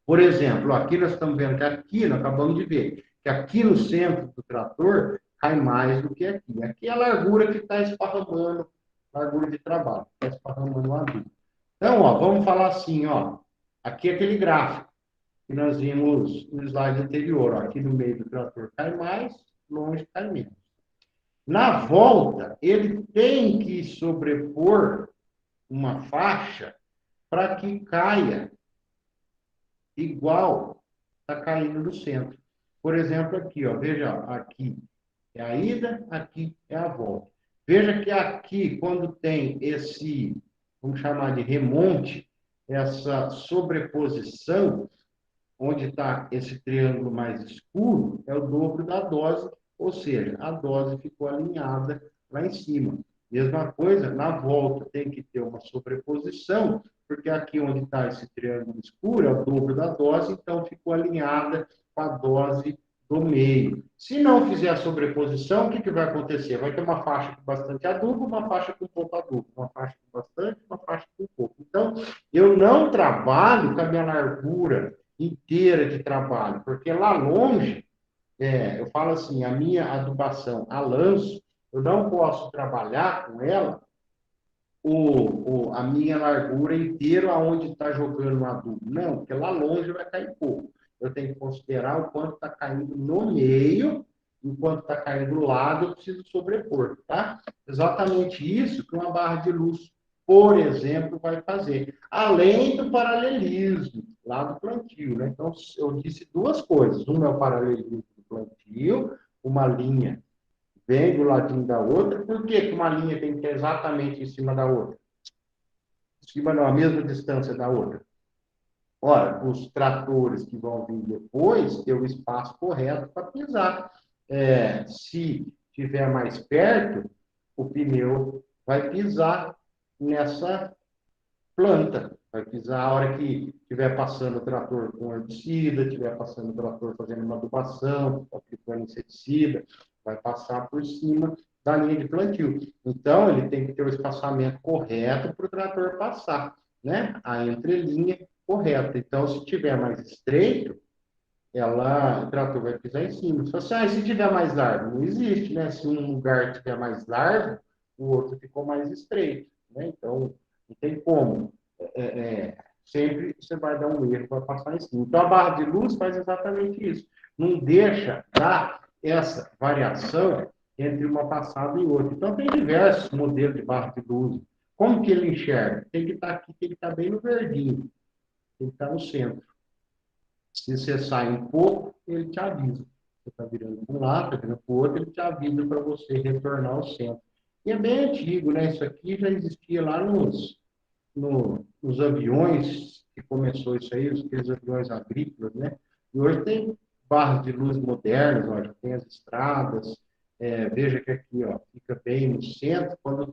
Por exemplo, aqui nós estamos vendo que aqui, nós acabamos de ver, que aqui no centro do trator cai mais do que aqui. Aqui é a largura que está esparramando, largura de trabalho, está esparramando o adubo. Então, ó, vamos falar assim, ó, aqui é aquele gráfico que nós vimos no slide anterior. Ó, aqui no meio do trator cai mais, longe cai menos. Na volta, ele tem que sobrepor uma faixa para que caia igual está caindo no centro. Por exemplo, aqui, ó, veja, aqui é a ida, aqui é a volta. Veja que aqui, quando tem esse, vamos chamar de remonte, essa sobreposição, onde está esse triângulo mais escuro, é o dobro da dose, ou seja, a dose ficou alinhada lá em cima. Mesma coisa, na volta tem que ter uma sobreposição, porque aqui onde está esse triângulo escuro é o dobro da dose, então ficou alinhada com a dose do meio. Se não fizer a sobreposição, o que vai acontecer? Vai ter uma faixa com bastante adubo, uma faixa com pouco adubo, uma faixa com bastante, uma faixa com pouco. Então, eu não trabalho com a minha largura inteira de trabalho, porque lá longe, eu falo assim, a minha adubação a lanço, eu não posso trabalhar com ela a minha largura inteira aonde está jogando o adubo. Não, porque lá longe vai cair pouco. Eu tenho que considerar o quanto está caindo no meio, enquanto está caindo do lado, eu preciso sobrepor, tá? Exatamente isso que uma barra de luz, por exemplo, vai fazer. Além do paralelismo, lá do plantio, né? Então, eu disse duas coisas. Uma é o paralelismo do plantio, uma linha vem do ladinho da outra. Por que uma linha tem que ter exatamente em cima da outra? Em cima não, a mesma distância da outra. Ora, os tratores que vão vir depois, ter o espaço correto para pisar. Se estiver mais perto, o pneu vai pisar nessa planta. Vai pisar a hora que estiver passando o trator com herbicida, estiver passando o trator fazendo uma adubação, aplicando inseticida, vai passar por cima da linha de plantio. Então, ele tem que ter o espaçamento correto para o trator passar, né? A entrelinha correta. Então, se tiver mais estreito, o trator vai pisar em cima. Só se tiver mais largo, não existe, né? Se um lugar tiver mais largo, o outro ficou mais estreito, né? Então, não tem como. Sempre você vai dar um erro para passar em cima. Então, a barra de luz faz exatamente isso. Não deixa dar essa variação entre uma passada e outra. Então, tem diversos modelos de barra de luz. Como que ele enxerga? Tem que estar aqui, tem que estar bem no verdinho. Tem que estar no centro. Se você sai um pouco, ele te avisa. Você está virando para um lado, está virando para o outro, ele te avisa para você retornar ao centro. E é bem antigo, né? Isso aqui já existia lá nos aviões, que começou isso aí, aqueles aviões agrícolas, né? E hoje tem barras de luz modernas, ó, já tem as estradas. Veja que aqui, ó, fica bem no centro. Quando o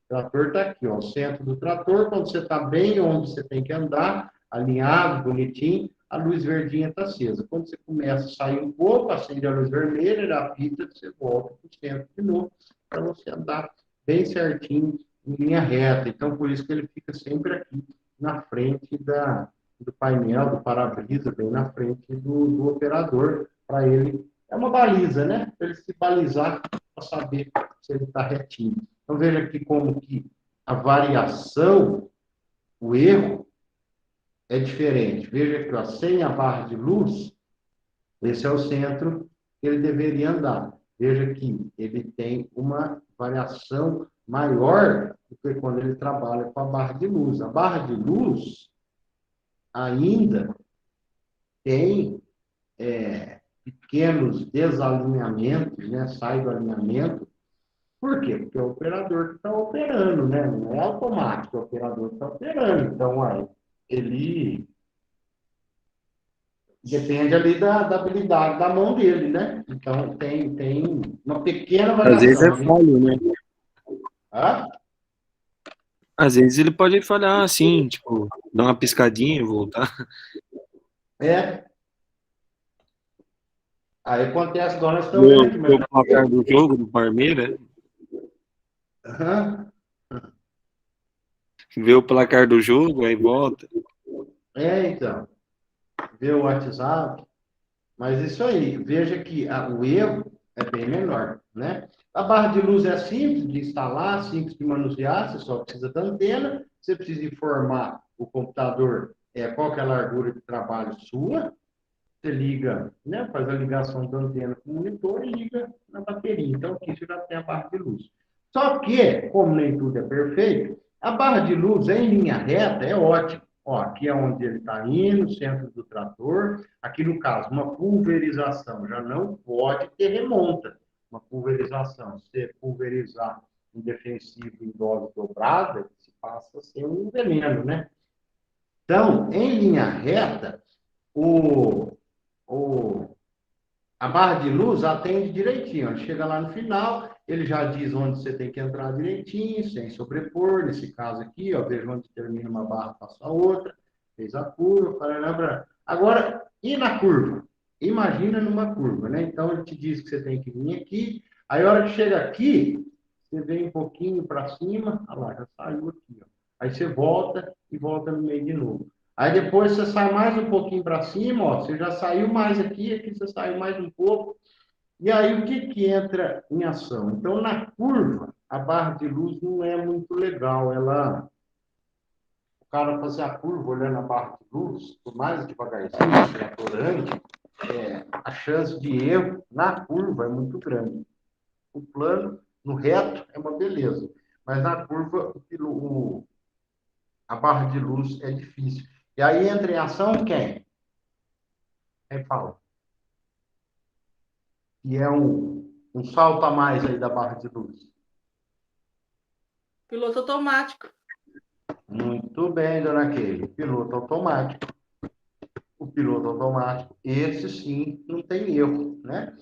trator está aqui, ó, o centro do trator, quando você está bem onde você tem que andar, alinhado, bonitinho, a luz verdinha está acesa. Quando você começa a sair um pouco, acende a luz vermelha, ele apita, você volta para o centro de novo, para você andar bem certinho, em linha reta. Então, por isso que ele fica sempre aqui, na frente do painel, do para-brisa, bem na frente do operador, para ele. É uma baliza, né? Para ele se balizar, para saber se ele está retinho. Então, veja aqui como que a variação, o erro, é diferente. Veja aqui, ó, sem a barra de luz, esse é o centro que ele deveria andar. Veja que ele tem uma variação maior do que quando ele trabalha com a barra de luz. A barra de luz ainda tem pequenos desalinhamentos, né? Sai do alinhamento. Por quê? Porque é o operador que está operando, né? Não é automático, é o operador que está operando. Então, aí, ele depende ali da habilidade da mão dele, né? Então, tem uma pequena variação. Às vezes é falho, né? Ah? Às vezes ele pode falhar assim, tipo, dar uma piscadinha e voltar. Aí acontece igual nós estamos vendo aqui, mas... O placar do jogo do Palmeiras. Uhum. Vê o placar do jogo, aí volta. Então. Vê o WhatsApp. Mas isso aí, veja que o erro é bem menor, né? A barra de luz é simples de instalar, simples de manusear, você só precisa da antena, você precisa informar o computador qual que é a largura de trabalho sua, você liga, né, faz a ligação da antena com o monitor e liga na bateria. Então, aqui você já tem a barra de luz. Só que, como nem tudo é perfeito, a barra de luz em linha reta é ótima. Ó, aqui é onde ele está indo, centro do trator. Aqui, no caso, uma pulverização já não pode ter remonta. Uma pulverização, se você pulverizar um defensivo em dose dobrada, se passa a ser um veneno, né? Então, em linha reta, a barra de luz atende direitinho. Ele chega lá no final, ele já diz onde você tem que entrar direitinho, sem sobrepor. Nesse caso aqui, ó, veja onde termina uma barra, passa a outra. Fez a curva, para. Agora, e na curva? Imagina numa curva, né? Então, ele te diz que você tem que vir aqui. Aí, a hora que chega aqui, você vem um pouquinho para cima. Olha lá, já saiu aqui, ó. Aí você volta e volta no meio de novo. Aí depois você sai mais um pouquinho para cima, ó, você já saiu mais aqui você saiu mais um pouco. E aí o que entra em ação? Então, na curva, a barra de luz não é muito legal. O cara fazer a curva olhando a barra de luz, por mais devagarzinho, tratorante, a chance de erro na curva é muito grande. O plano, no reto, é uma beleza. Mas na curva, a barra de luz é difícil. E aí entra em ação quem? Quem fala? E é um salto a mais aí da barra de luz. Piloto automático. Muito bem, dona Keila. Piloto automático. O piloto automático, esse sim, não tem erro, né?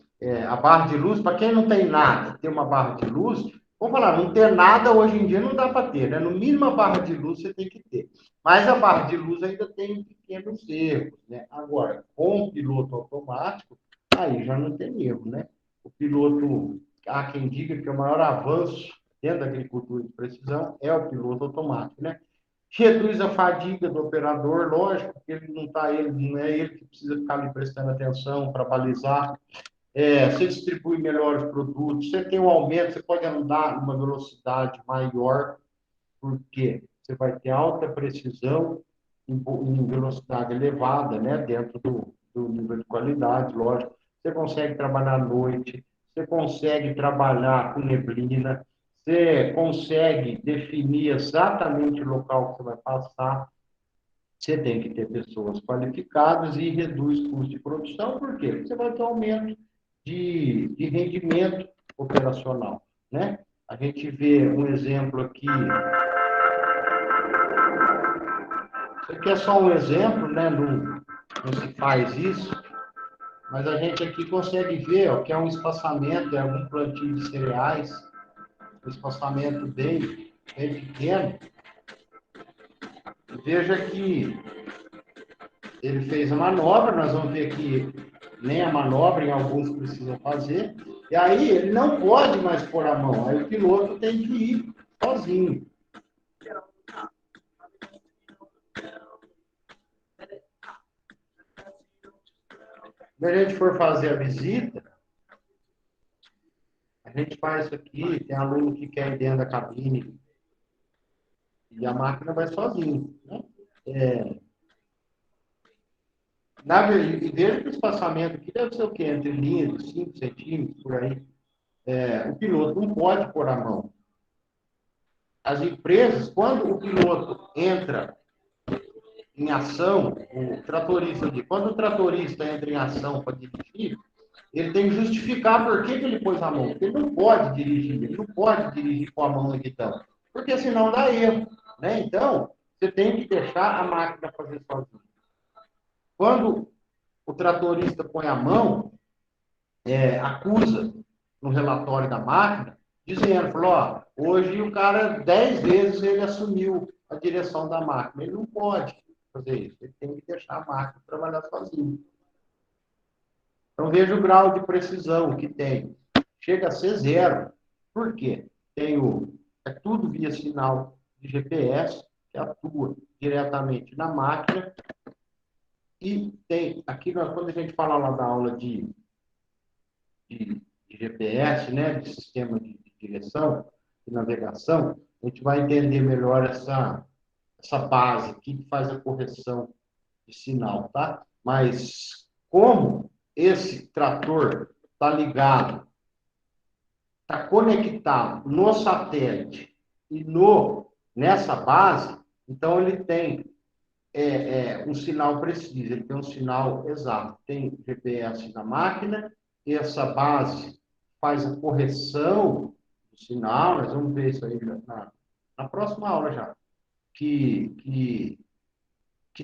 A barra de luz, para quem não tem nada, ter uma barra de luz, vamos falar, não ter nada hoje em dia não dá para ter, né? No mínimo a barra de luz você tem que ter. Mas a barra de luz ainda tem pequenos erros, né? Agora, com o piloto automático, aí já não tem erro, né? O piloto, há quem diga que o maior avanço dentro da agricultura de precisão é o piloto automático, né? Reduz a fadiga do operador, lógico, porque ele não é ele que precisa ficar ali prestando atenção para balizar. Você distribui melhor os produtos, você tem um aumento, você pode andar numa velocidade maior, porque você vai ter alta precisão em velocidade elevada, né, dentro do nível de qualidade, lógico. Você consegue trabalhar à noite, você consegue trabalhar com neblina, você consegue definir exatamente o local que você vai passar. Você tem que ter pessoas qualificadas e reduz custo de produção, por quê? Porque você vai ter aumento de rendimento operacional, né? A gente vê um exemplo aqui. Isso aqui é só um exemplo, né? Não se faz isso, mas a gente aqui consegue ver ó, que é um espaçamento, é algum plantio de cereais, um espaçamento bem pequeno. Veja que ele fez a manobra, nós vamos ver que nem a manobra em alguns precisam fazer, e aí ele não pode mais pôr a mão, aí o piloto tem que ir sozinho. Quando a gente for fazer a visita, a gente faz isso aqui, tem aluno que quer ir dentro da cabine, e a máquina vai sozinho, né? E veja que o espaçamento aqui deve ser o quê? Entre linhas de 5 centímetros, por aí. O piloto não pode pôr a mão. As empresas, quando o piloto entra em ação, quando o tratorista entra em ação para dirigir, ele tem que justificar por que ele pôs a mão. Porque ele não pode dirigir, ele não pode dirigir com a mão evitando, porque senão dá erro, né? Então, você tem que deixar a máquina fazer sozinha. Quando o tratorista põe a mão, acusa no relatório da máquina, dizendo, falou, ó, hoje o cara 10 vezes ele assumiu a direção da máquina. Ele não pode fazer isso, ele tem que deixar a máquina trabalhar sozinho. Então veja o grau de precisão que tem. Chega a ser zero. Por quê? É tudo via sinal de GPS, que atua diretamente na máquina, e tem, aqui quando a gente fala lá da aula de GPS, né, de sistema de direção, de navegação, a gente vai entender melhor essa base aqui que faz a correção de sinal, tá? Mas como esse trator está ligado, está conectado no satélite e nessa base, então ele tem um sinal preciso, ele tem um sinal exato. Tem GPS na máquina, e essa base faz a correção do sinal, nós vamos ver isso aí na próxima aula já, que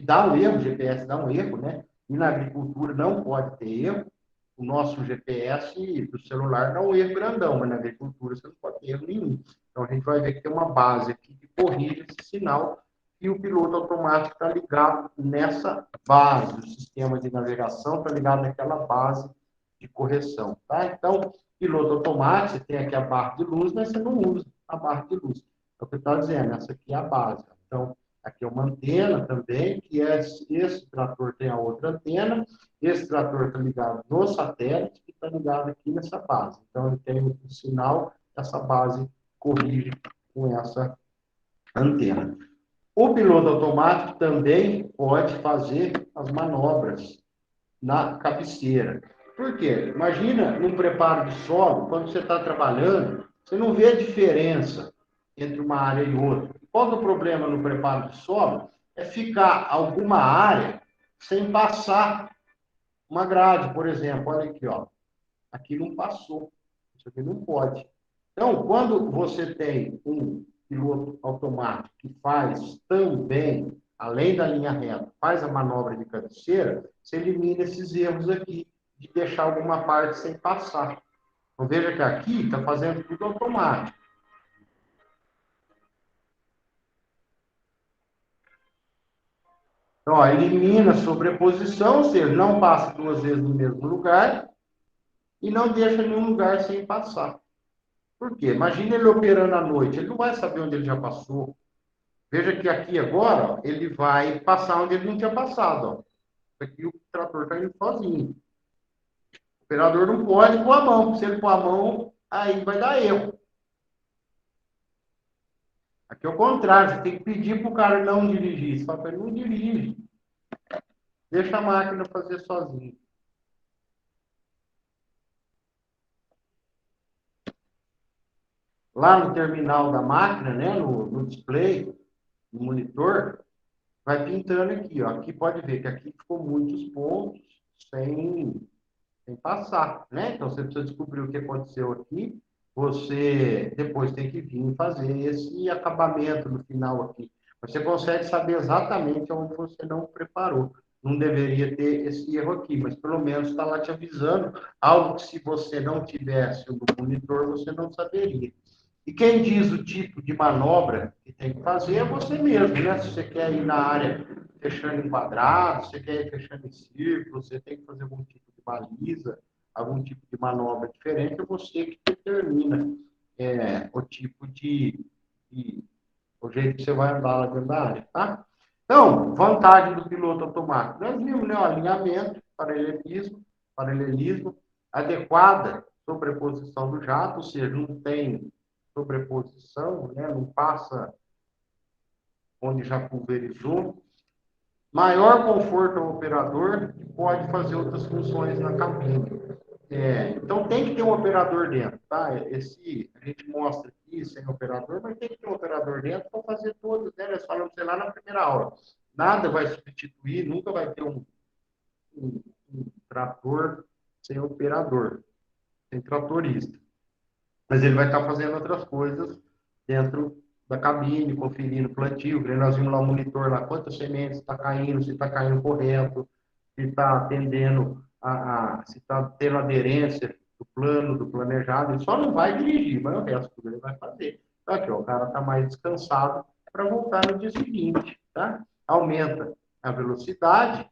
dá um erro, o GPS dá um erro, né? E na agricultura não pode ter erro. O nosso GPS do celular dá um erro grandão, mas na agricultura você não pode ter erro nenhum. Então a gente vai ver que tem uma base aqui que corrige esse sinal e o piloto automático está ligado nessa base, o sistema de navegação está ligado naquela base de correção, tá? Então, piloto automático, você tem aqui a barra de luz, mas você não usa a barra de luz. É o que eu estou dizendo, essa aqui é a base. Então, aqui é uma antena também, que esse trator tem a outra antena, esse trator está ligado no satélite e está ligado aqui nessa base. Então, ele tem um sinal, essa base corrige com essa antena. O piloto automático também pode fazer as manobras na cabeceira. Por quê? Imagina num preparo de solo, quando você está trabalhando, você não vê a diferença entre uma área e outra. Qual que é o problema no preparo de solo? É ficar alguma área sem passar uma grade, por exemplo. Olha aqui, ó. Aqui não passou. Isso aqui não pode. Então, quando você tem um piloto automático que faz também, além da linha reta, faz a manobra de cabeceira, você elimina esses erros aqui, de deixar alguma parte sem passar. Então, veja que aqui está fazendo tudo automático. Então, ó, elimina a sobreposição, ou seja, não passa 2 vezes no mesmo lugar e não deixa nenhum lugar sem passar. Por quê? Imagina ele operando à noite, ele não vai saber onde ele já passou. Veja que aqui agora, ó, ele vai passar onde ele não tinha passado. Ó. Aqui o trator está indo sozinho. O operador não pode pôr a mão, porque se ele pôr a mão, aí vai dar erro. Aqui é o contrário, você tem que pedir para o cara não dirigir. Você fala para ele, não dirige. Deixa a máquina fazer sozinho. Lá no terminal da máquina, né, no display, no monitor, vai pintando aqui, ó. Aqui pode ver que aqui ficou muitos pontos sem passar, né? Então, você precisa descobrir o que aconteceu aqui. Você depois tem que vir fazer esse acabamento no final aqui. Você consegue saber exatamente onde você não preparou. Não deveria ter esse erro aqui, mas pelo menos está lá te avisando algo que se você não tivesse no monitor, você não saberia. E quem diz o tipo de manobra que tem que fazer é você mesmo, né? Se você quer ir na área fechando em quadrado, se você quer ir fechando em círculo, você tem que fazer algum tipo de baliza, algum tipo de manobra diferente, é você que determina o tipo o jeito que você vai andar lá dentro da área, tá? Então, vantagem do piloto automático. Nós vimos, né, o alinhamento, paralelismo, adequada sobreposição do jato, ou seja, não tem sobreposição, né, não passa onde já pulverizou. Maior conforto ao operador e pode fazer outras funções na cabine. Então tem que ter um operador dentro, tá? A gente mostra aqui sem operador, mas tem que ter um operador dentro para fazer todos, né? Nós falamos, sei lá, na primeira aula. Nada vai substituir, nunca vai ter um trator sem operador, sem tratorista. Mas ele vai estar fazendo outras coisas dentro da cabine, conferindo o plantio, nós vimos lá o monitor, lá, quantas sementes está caindo, se está caindo correto, se está atendendo, se está tendo aderência do plano, do planejado, ele só não vai dirigir, mas o resto tudo ele vai fazer. Então, aqui, ó, o cara está mais descansado para voltar no dia seguinte, tá? Aumenta a velocidade,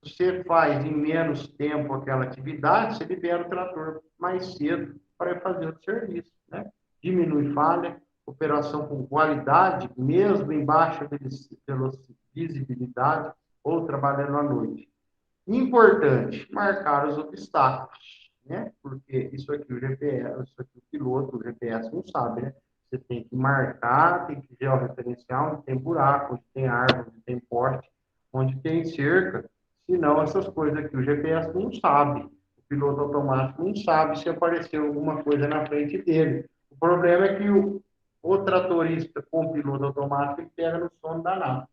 você faz em menos tempo aquela atividade, você libera o trator mais cedo para fazer o serviço, né? Diminui falha, operação com qualidade, mesmo em baixa visibilidade ou trabalhando à noite. Importante, marcar os obstáculos, né? Porque isso aqui o GPS, isso aqui o piloto, o GPS não sabe, né? Você tem que marcar, tem que georreferenciar onde tem buraco, onde tem árvore, onde tem poste, onde tem cerca. Senão, essas coisas aqui, o GPS não sabe. O piloto automático não sabe se apareceu alguma coisa na frente dele. O problema é que o tratorista com o piloto automático ele pega no sono danado.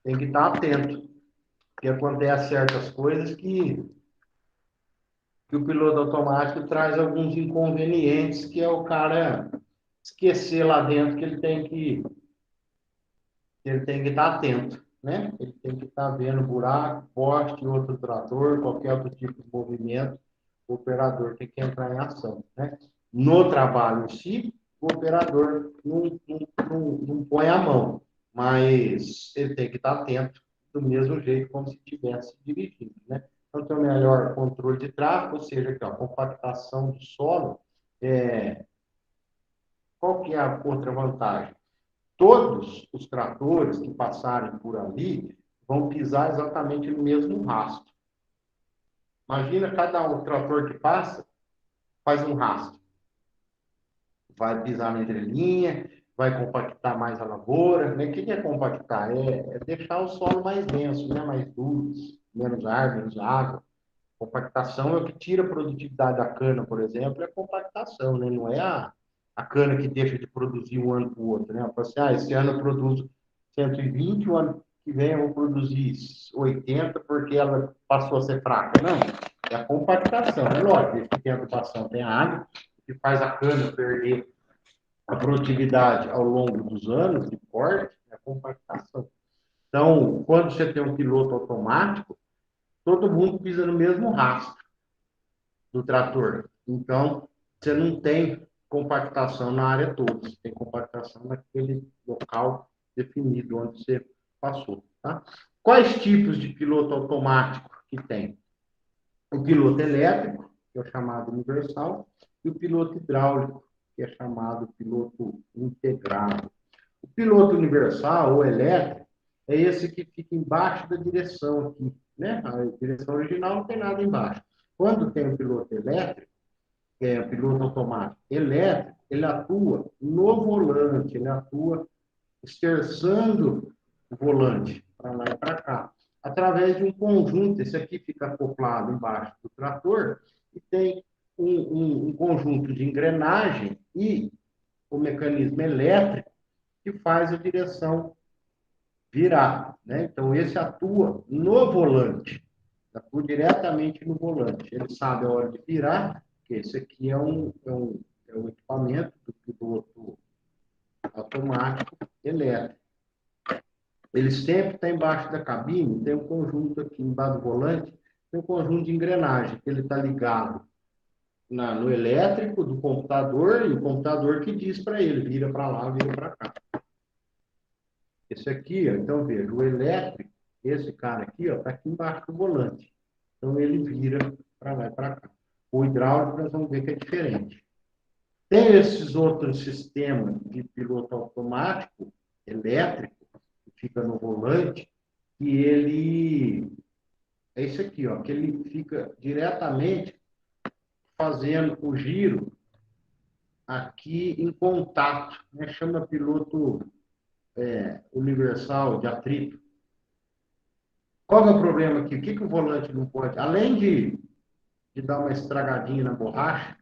Tem que estar atento. Porque acontece certas coisas que o piloto automático traz alguns inconvenientes, que é o cara esquecer lá dentro que ele tem que estar atento, né? Ele tem que estar vendo buraco, poste, outro trator, qualquer outro tipo de movimento, o operador tem que entrar em ação, né? No trabalho em si, o operador não põe a mão, mas ele tem que estar atento do mesmo jeito como se estivesse dirigindo, né? Então, tem o melhor controle de tráfego, ou seja, aqui, ó, compactação do solo. Qual que é a outra vantagem? Todos os tratores que passarem por ali vão pisar exatamente no mesmo rastro. Imagina cada trator que passa, faz um rastro. Vai pisar na entrelinha, vai compactar mais a lavoura. Né? O que é compactar? É deixar o solo mais denso, né? Mais duro, menos ar, menos água. Compactação é o que tira a produtividade da cana, por exemplo, é a compactação, né? Não é a cana que deixa de produzir um ano para o outro, né? Assim, esse ano eu produzo 120, o ano que vem eu vou produzir 80 porque ela passou a ser fraca. Não, é a compactação. É lógico, que tem adubação, tem a água, que faz a cana perder a produtividade ao longo dos anos de corte, é a compactação. Então, quando você tem um piloto automático, todo mundo pisa no mesmo rastro do trator. Então, você não tem compactação na área toda. Você tem compactação naquele local definido onde você passou, tá? Quais tipos de piloto automático que tem? O piloto elétrico, que é o chamado universal, e o piloto hidráulico, que é chamado piloto integrado. O piloto universal ou elétrico é esse que fica embaixo da direção aqui, né? A direção original não tem nada embaixo. Quando tem o piloto elétrico, o piloto automático elétrico, ele atua no volante, ele atua esterçando o volante para lá e para cá, através de um conjunto. Esse aqui fica acoplado embaixo do trator e tem um conjunto de engrenagem e o mecanismo elétrico que faz a direção virar, né? Então, esse atua no volante, atua diretamente no volante. Ele sabe a hora de virar, que esse aqui é um equipamento do piloto automático elétrico. Ele sempre está embaixo da cabine, tem um conjunto aqui embaixo do volante, tem um conjunto de engrenagem, que ele está ligado no elétrico do computador, e o computador que diz para ele, vira para lá, vira para cá. Esse aqui, ó, então veja, o elétrico, esse cara aqui, ó, está aqui embaixo do volante. Então ele vira para lá e para cá. O hidráulico nós vamos ver que é diferente. Tem esses outros sistemas de piloto automático, elétrico, que fica no volante, que ele é esse aqui, ó, que ele fica diretamente fazendo o giro aqui em contato, né? Chama piloto universal de atrito. Qual é o problema aqui? O que o volante não pode? Além de dar uma estragadinha na borracha,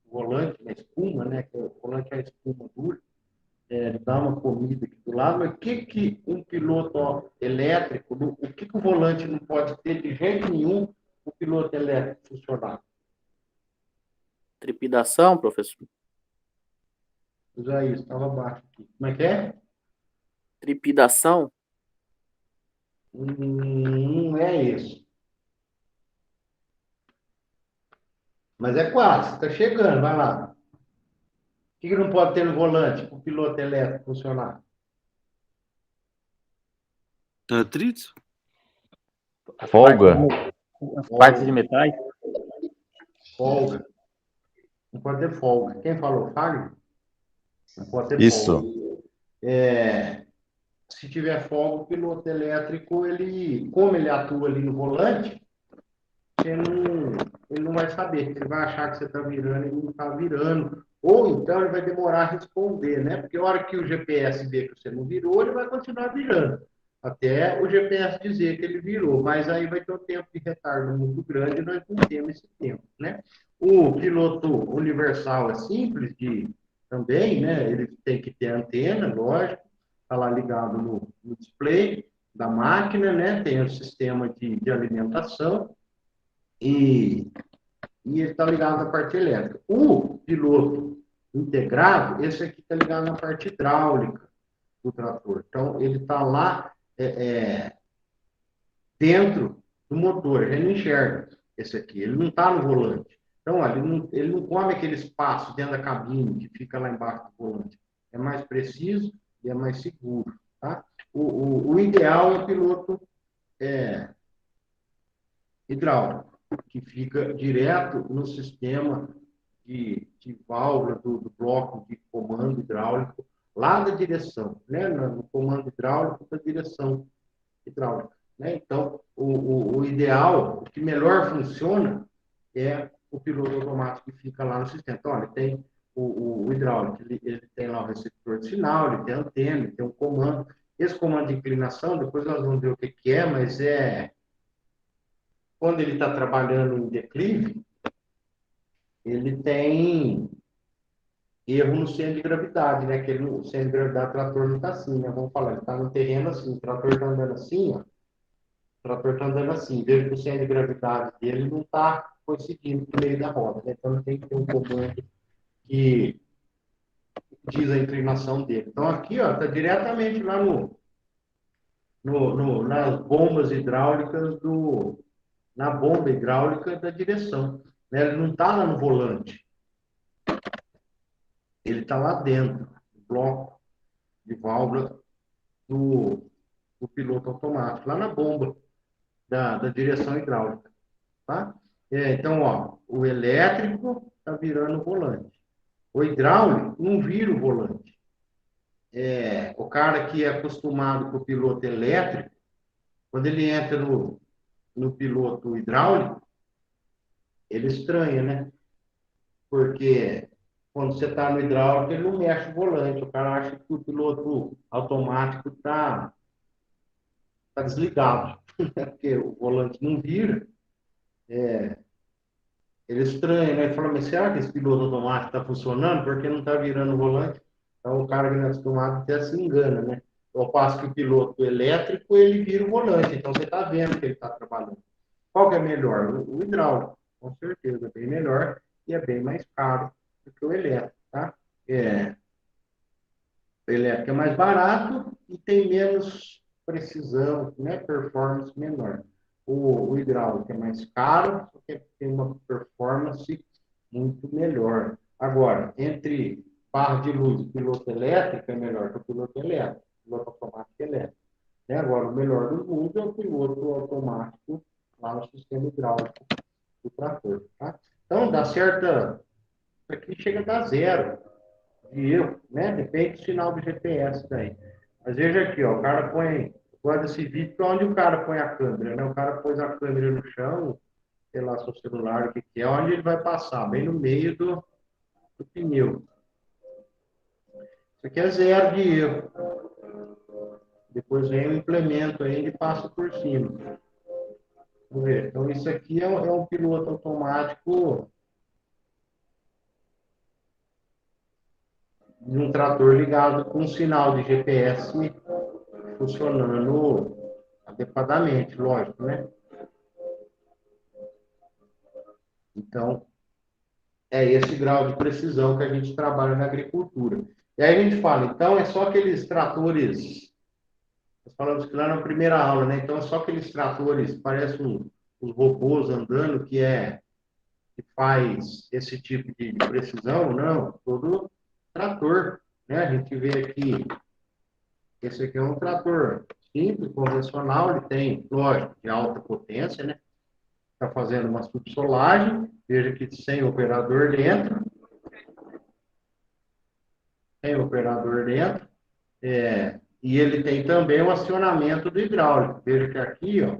o volante, na espuma, né? Que o volante é a espuma dura, dá uma comida aqui do lado, mas o que um piloto elétrico, o que o volante não pode ter de jeito nenhum o piloto elétrico funcionar? Trepidação, professor? Já isso, estava abaixo aqui. Como é que é? Trepidação? Não é isso. Mas é quase, está chegando, vai lá. O que não pode ter no volante para o piloto elétrico funcionar? Atritos? Folga. As partes de metais. Folga. Não pode ter folga. Quem falou? Fale? Não pode ter Isso. folga. Se tiver folga, o piloto elétrico, como ele atua ali no volante, ele não vai saber. Ele vai achar que você está virando e ele não está virando. Ou então ele vai demorar a responder, né? Porque a hora que o GPS vê que você não virou, ele vai continuar virando. Até o GPS dizer que ele virou. Mas aí vai ter um tempo de retardo muito grande e nós não temos esse tempo, né? O piloto universal é simples também, né? Ele tem que ter antena, lógico. Está lá ligado no display da máquina, né? Tem o sistema de alimentação e ele está ligado na parte elétrica. O piloto integrado, esse aqui está ligado na parte hidráulica do trator. Então, ele está lá dentro do motor, ele não enxerga esse aqui, ele não está no volante. Então, olha, ele não come aquele espaço dentro da cabine que fica lá embaixo do volante. É mais preciso e é mais seguro, tá? O ideal é o piloto hidráulico, que fica direto no sistema de válvula do bloco de comando hidráulico, lá da direção, né? No comando hidráulico da direção hidráulica, né? Então, o ideal, o que melhor funciona é o piloto automático que fica lá no sistema. Então, olha, tem o hidráulico, ele tem lá o receptor de sinal, ele tem a antena, ele tem um comando. Esse comando de inclinação, depois nós vamos ver o que é, mas quando ele está trabalhando em declive, ele tem erro no centro de gravidade, né? Que o centro de gravidade do trator não está assim, né? Vamos falar, ele está no terreno assim, o trator está andando assim, ó. O trator está andando assim, veja que o centro de gravidade dele não está coincidindo com o meio da roda, né? Então tem que ter um comando que diz a inclinação dele. Então aqui, ó, está diretamente lá nas bombas hidráulicas na bomba hidráulica da direção, né? Ele não está lá no volante. ele está lá dentro do bloco de válvula do piloto automático, lá na bomba da direção hidráulica, tá? Então, ó, o elétrico está virando o volante. O hidráulico não vira o volante. O cara que é acostumado com o piloto elétrico, quando ele entra no piloto hidráulico, ele estranha, né? Porque quando você está no hidráulico, ele não mexe o volante. O cara acha que o piloto automático está desligado, porque o volante não vira. Ele estranha, né? Ele fala, mas será que esse piloto automático está funcionando? Porque não está virando o volante? Então o cara que não é acostumado até se engana, né? Ao passo que o piloto elétrico, ele vira o volante. Então você está vendo que ele está trabalhando. Qual que é melhor? O hidráulico, com certeza, é bem melhor e é bem mais caro do que o elétrico, tá? O elétrico é mais barato e tem menos precisão, né? Performance menor. O hidráulico é mais caro, porque tem uma performance muito melhor. Agora, entre barra de luz e piloto elétrico, é melhor que o piloto elétrico, piloto automático elétrico. Agora, o melhor do mundo é o piloto automático lá no sistema hidráulico do trator. Tá? Então, dá certa... Isso aqui chega a dar zero de erro, né? Depende do sinal do GPS daí. Mas veja aqui, ó, o cara põe... Guarda esse vídeo para onde o cara põe a câmera, né? O cara pôs a câmera no chão, sei lá, seu celular, o que é, onde ele vai passar? Bem no meio do pneu. Isso aqui é zero de erro. Depois vem o implemento aí e passa por cima. Vamos ver. Então, isso aqui é um piloto automático de um trator ligado com um sinal de GPS funcionando adequadamente, lógico, né? Então, é esse grau de precisão que a gente trabalha na agricultura. E aí a gente fala, então, é só aqueles tratores... Nós falamos que lá na primeira aula, né? Então, é só aqueles tratores, parecem os robôs andando, que faz esse tipo de precisão? Não, todo trator, né? A gente vê aqui, esse aqui é um trator simples, convencional, ele tem, lógico, de alta potência, né? Está fazendo uma subsolagem, veja que sem operador dentro, e ele tem também o acionamento do hidráulico. Veja que aqui, ó,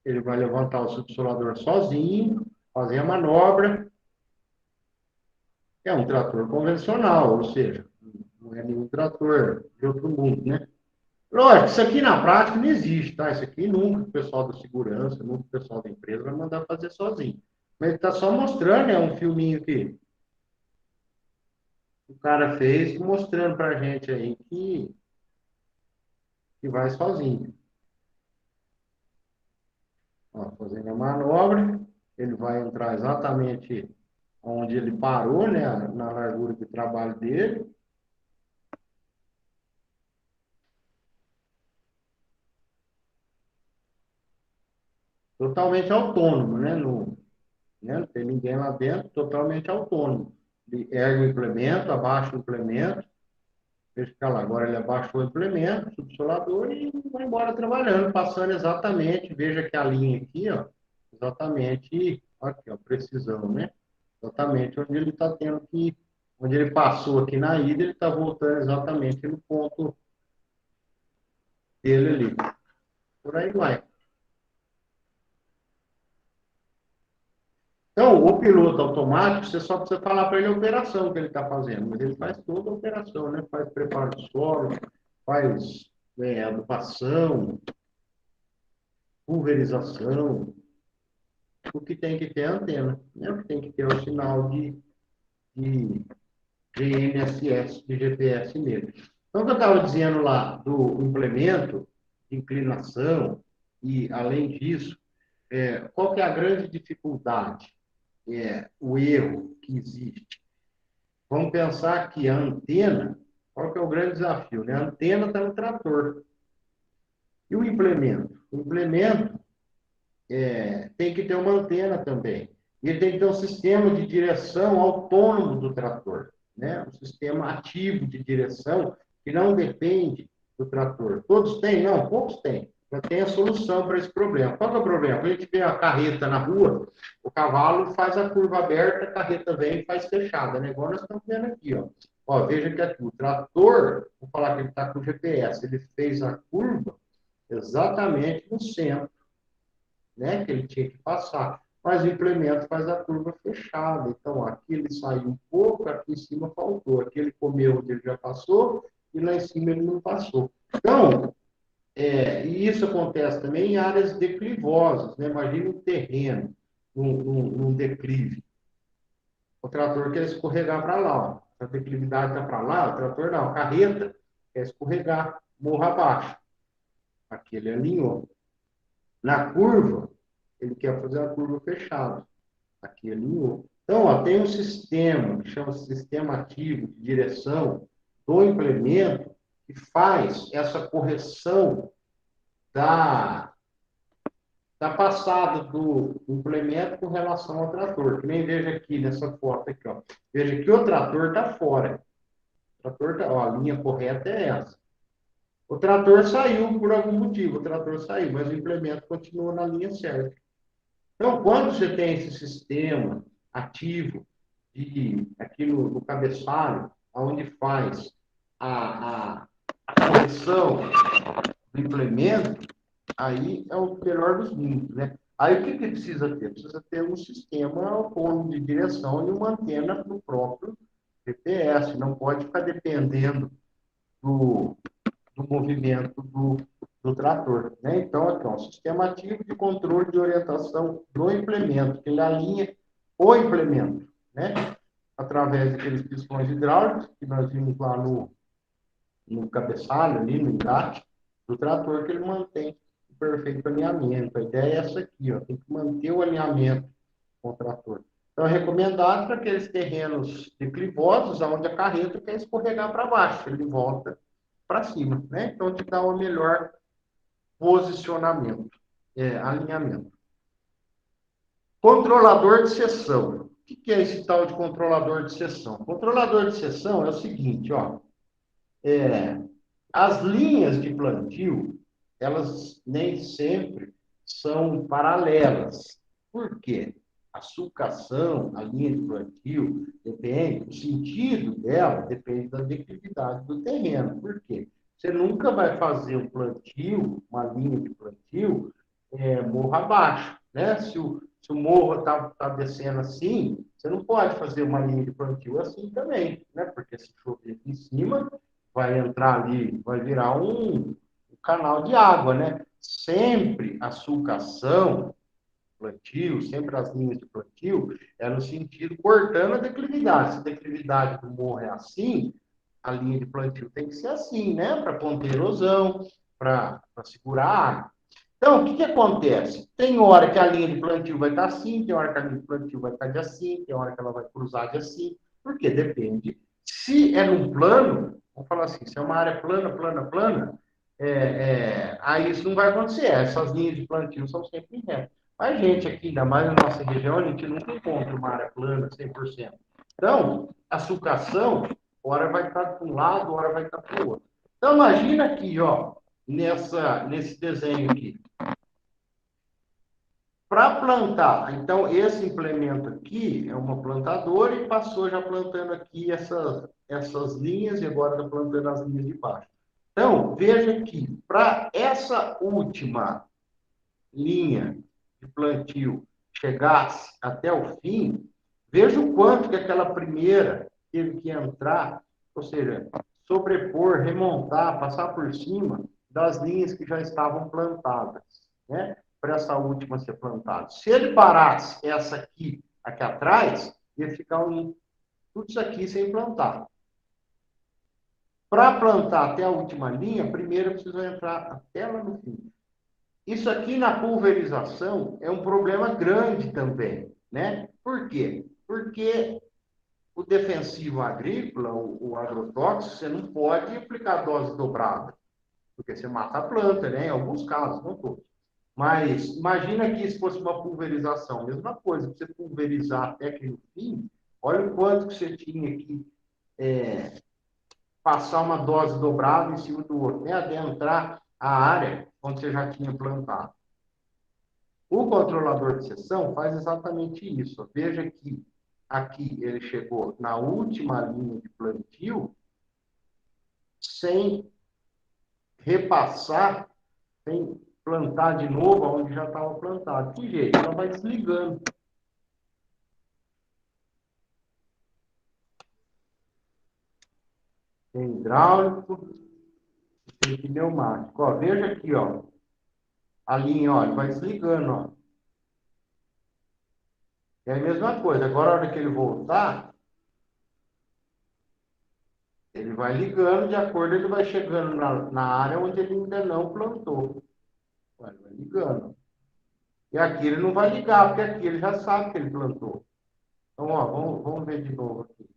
ele vai levantar o subsolador sozinho, fazer a manobra. É um trator convencional, ou seja, não é nenhum trator de outro mundo, né? Lógico, isso aqui na prática não existe, tá? Isso aqui nunca o pessoal da segurança, nunca o pessoal da empresa vai mandar fazer sozinho. Mas ele está só mostrando, é um filminho que o cara fez, mostrando para a gente aí que vai sozinho. Ó, fazendo a manobra, ele vai entrar exatamente onde ele parou, né, na largura de trabalho dele. Totalmente autônomo, né? Não tem ninguém lá dentro, totalmente autônomo. Ele ergue o implemento, abaixa o implemento, deixa ficar lá. Agora ele abaixou o implemento, subsolador e vai embora trabalhando, passando exatamente, veja que a linha aqui, ó, exatamente, aqui, ó, precisão, né? Exatamente onde ele está tendo que, onde ele passou aqui na ida, ele está voltando exatamente no ponto dele ali. Por aí vai. Então, o piloto automático, você só precisa falar para ele a operação que ele está fazendo, mas ele faz toda a operação, né? Faz preparo de solo, faz adubação, pulverização. O que tem que ter é a antena, né? O que tem que ter é o sinal de GNSS, de GPS nele. Então, o que eu estava dizendo lá do implemento, de inclinação, e além disso, qual que é a grande dificuldade? O erro que existe. Vamos pensar que a antena, qual que é o grande desafio? Né? A antena está no trator. E o implemento? O implemento tem que ter uma antena também. E ele tem que ter um sistema de direção autônomo do trator. né? Um sistema ativo de direção que não depende do trator. Todos têm? Não, poucos têm. Já tem a solução para esse problema. Qual que é o problema? Quando a gente vê a carreta na rua, o cavalo faz a curva aberta, a carreta vem e faz fechada, né? Igual nós estamos vendo aqui, ó. Ó, veja que aqui, o trator, vou falar que ele está com o GPS, ele fez a curva exatamente no centro, né? Que ele tinha que passar. Mas o implemento faz a curva fechada. Então, aqui ele saiu um pouco, aqui em cima faltou. Aqui ele comeu onde ele já passou, e lá em cima ele não passou. Então, e isso acontece também em áreas declivosas, né? Imagina um terreno, num declive. O trator quer escorregar para lá, ó. A declividade está para lá, o trator não, a carreta quer escorregar, morro abaixo. Aqui ele alinhou. Na curva, ele quer fazer a curva fechada. Aqui ele alinhou. Então, ó, tem um sistema que chama sistema ativo de direção do implemento que faz essa correção da passada do implemento com relação ao trator. Que nem veja aqui nessa foto aqui, ó. Veja que o trator está fora. O trator tá, ó, a linha correta é essa. O trator saiu por algum motivo, o trator saiu, mas o implemento continua na linha certa. Então, quando você tem esse sistema ativo aqui no cabeçalho, onde faz a correção do implemento, aí é o melhor dos mundos, né? Aí o que precisa ter? Precisa ter um sistema autônomo de direção e uma antena no próprio GPS. Não pode ficar dependendo do movimento do trator, né? Então, aqui, um sistema ativo de controle de orientação do implemento, que ele alinha o implemento, né? Através daqueles pistões hidráulicos que nós vimos lá no cabeçalho, ali no engate do trator, que ele mantém o perfeito alinhamento. A ideia é essa aqui, ó, tem que manter o alinhamento com o trator. Então, é recomendado para aqueles terrenos declivosos, onde a carreta quer escorregar para baixo, ele volta para cima, né? Então, te dá o melhor posicionamento, alinhamento. Controlador de seção. O que é esse tal de controlador de seção? Controlador de seção é o seguinte, ó. As linhas de plantio, elas nem sempre são paralelas. Por quê? A sulcação, a linha de plantio, depende, o sentido dela depende da declividade do terreno. Por quê? Você nunca vai fazer um plantio, uma linha de plantio, morro abaixo, né? Se o morro está descendo assim, você não pode fazer uma linha de plantio assim também, né? Porque se chover aqui em cima, vai entrar ali, vai virar um canal de água, né? Sempre a sulcação, plantio, sempre as linhas de plantio, é no sentido cortando a declividade. Se a declividade do morro é assim, a linha de plantio tem que ser assim, né? Para conter erosão, para segurar a água. Então, o que acontece? Tem hora que a linha de plantio vai estar assim, tem hora que a linha de plantio vai estar de assim, tem hora que ela vai cruzar de assim, porque depende. Se é num plano, vamos falar assim, se é uma área plana, aí isso não vai acontecer. Essas linhas de plantio são sempre retas. Mas, gente, aqui, ainda mais na nossa região, a gente nunca encontra uma área plana 100%. Então, a sulcação, hora vai estar para um lado, hora vai estar para o outro. Então, imagina aqui, ó, nesse desenho aqui. Para plantar, então, esse implemento aqui é uma plantadora e passou já plantando aqui essas linhas e agora está plantando as linhas de baixo. Então, veja que para essa última linha de plantio chegasse até o fim, veja o quanto que aquela primeira teve que entrar, ou seja, sobrepor, remontar, passar por cima das linhas que já estavam plantadas, né? Para essa última ser plantada. Se ele parasse essa aqui atrás, ia ficar tudo isso aqui sem plantar. Para plantar até a última linha, primeiro precisa entrar até lá no fim. Isso aqui na pulverização é um problema grande também, né? Por quê? Porque o defensivo agrícola, o agrotóxico, você não pode aplicar dose dobrada, porque você mata a planta, né? Em alguns casos, não todos. Mas imagina que se fosse uma pulverização, mesma coisa, você pulverizar até aquele fim, olha o quanto que você tinha que passar uma dose dobrada em cima do outro, nem adentrar a área onde você já tinha plantado. O controlador de seção faz exatamente isso. Veja que aqui ele chegou na última linha de plantio sem repassar, sem plantar de novo onde já estava plantado. Que jeito? Ela vai desligando. Tem hidráulico, tem pneumático. Ó, veja aqui, ó. A linha, ó, ele vai desligando, ó. É a mesma coisa. Agora, a hora que ele voltar, ele vai ligando, de acordo, ele vai chegando na área onde ele ainda não plantou. Vai ligando. E aqui ele não vai ligar, porque aqui ele já sabe que ele plantou. Então, ó, vamos ver de novo aqui.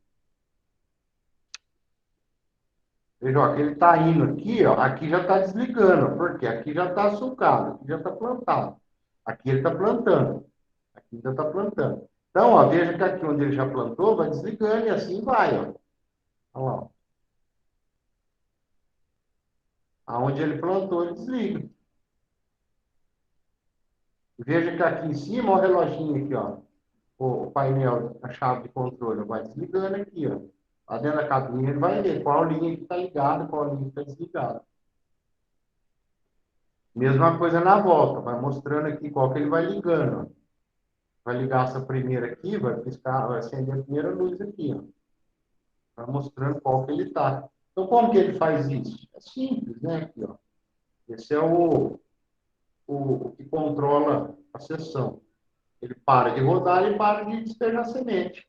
Veja, ó, que ele está indo aqui, ó, aqui já está desligando, porque aqui já está sulcado, aqui já está plantado. Aqui ele está plantando. Aqui já está plantando. Então, ó, veja que aqui onde ele já plantou, vai desligando e assim vai, ó. Olha lá. Aonde ele plantou, ele desliga. Veja que aqui em cima, ó, o reloginho aqui, ó. O painel, a chave de controle, vai desligando aqui, ó. Lá dentro da cabine ele vai ver qual linha que está ligada, qual linha que está desligada. Mesma coisa na volta, vai mostrando aqui qual que ele vai ligando, ó. Vai ligar essa primeira aqui, vai piscar, vai acender a primeira luz aqui, ó. Vai mostrando qual que ele está. Então, como que ele faz isso? É simples, né? Aqui, ó. Esse é o que controla a seção. Ele para de rodar e para de despejar semente.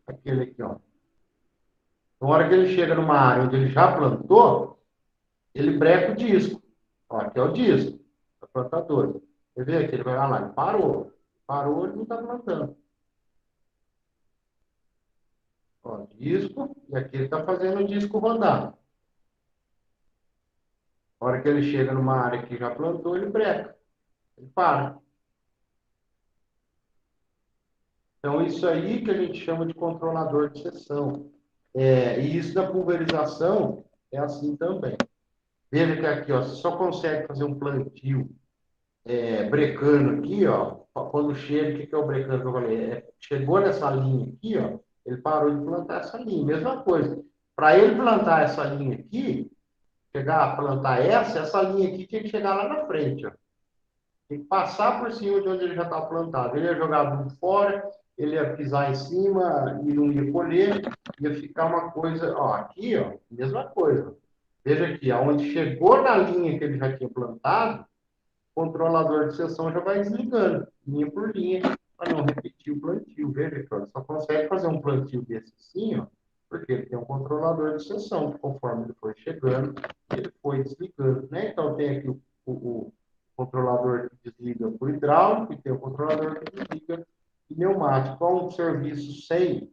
Aquele aqui, ó. Na hora que ele chega numa área onde ele já plantou, ele breca o disco. Ó, aqui é o disco da plantadora. Você vê aqui, ele vai lá, ele parou. Parou, ele não está plantando. Ó, disco, e aqui ele está fazendo o disco rodar. Na hora que ele chega numa área que já plantou, ele breca. Ele para. Então, isso aí que a gente chama de controlador de seção. E isso da pulverização é assim também. Veja que aqui, ó, você só consegue fazer um plantio brecando aqui, ó, quando chega, o que é o brecando que eu falei? Chegou nessa linha aqui, ó, ele parou de plantar essa linha. Mesma coisa. Para ele plantar essa linha aqui, chegar a plantar essa linha aqui tinha que chegar lá na frente, ó. Tem que passar por cima de onde ele já está plantado. Ele ia jogar tudo fora, ele ia pisar em cima e não ia colher, ia ficar uma coisa, ó, aqui, ó, mesma coisa. Veja aqui, aonde chegou na linha que ele já tinha plantado, o controlador de seção já vai desligando, linha por linha, para não repetir o plantio. Veja que ó, só consegue fazer um plantio desse assim, ó, porque ele tem um controlador de seção, que conforme ele foi chegando, ele foi desligando, né? Então tem aqui o controlador que desliga por hidráulico e tem o controlador que desliga pneumático. É um serviço sem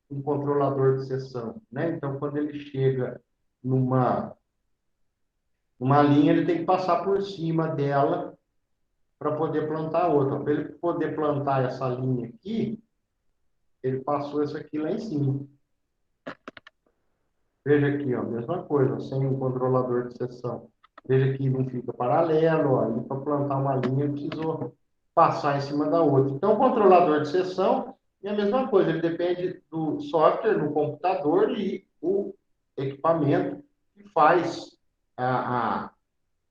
um controlador de seção, né? Então, quando ele chega numa linha, ele tem que passar por cima dela para poder plantar outra. Para ele poder plantar essa linha aqui, ele passou isso aqui lá em cima. Veja aqui, ó, mesma coisa, sem um controlador de seção. Veja que não fica paralelo, ó, para plantar uma linha precisou passar em cima da outra. Então, o controlador de seção é a mesma coisa, ele depende do software no computador e o equipamento que faz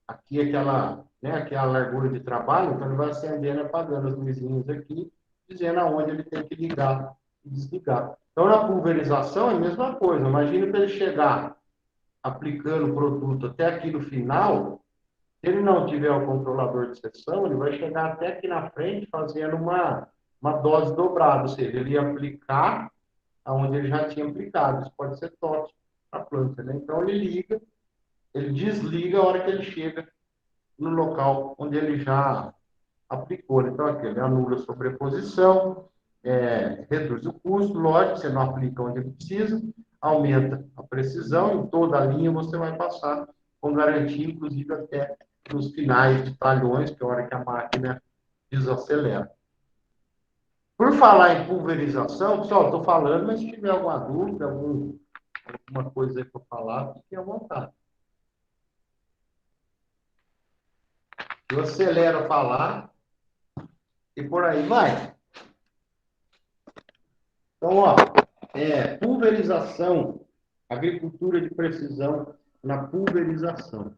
aqui aquela, né, aquela largura de trabalho, então ele vai acendendo e apagando as luzinhas aqui, dizendo aonde ele tem que ligar e desligar. Então, na pulverização é a mesma coisa. Imagina para ele chegar aplicando o produto até aqui no final, se ele não tiver o controlador de seção, ele vai chegar até aqui na frente fazendo uma dose dobrada, ou seja, ele ia aplicar aonde ele já tinha aplicado. Isso pode ser tóxico para a planta, né? Então, ele liga, ele desliga a hora que ele chega no local onde ele já aplicou. Então, aqui, ele anula a sobreposição, reduz o custo, lógico, você não aplica onde ele precisa, aumenta a precisão, em toda a linha você vai passar com garantia, inclusive até nos finais de talhões, que é a hora que a máquina desacelera. Por falar em pulverização, pessoal, estou falando, mas se tiver alguma dúvida, alguma coisa aí para falar, fique à vontade. Eu acelero falar e por aí vai. Então, ó, pulverização, agricultura de precisão na pulverização.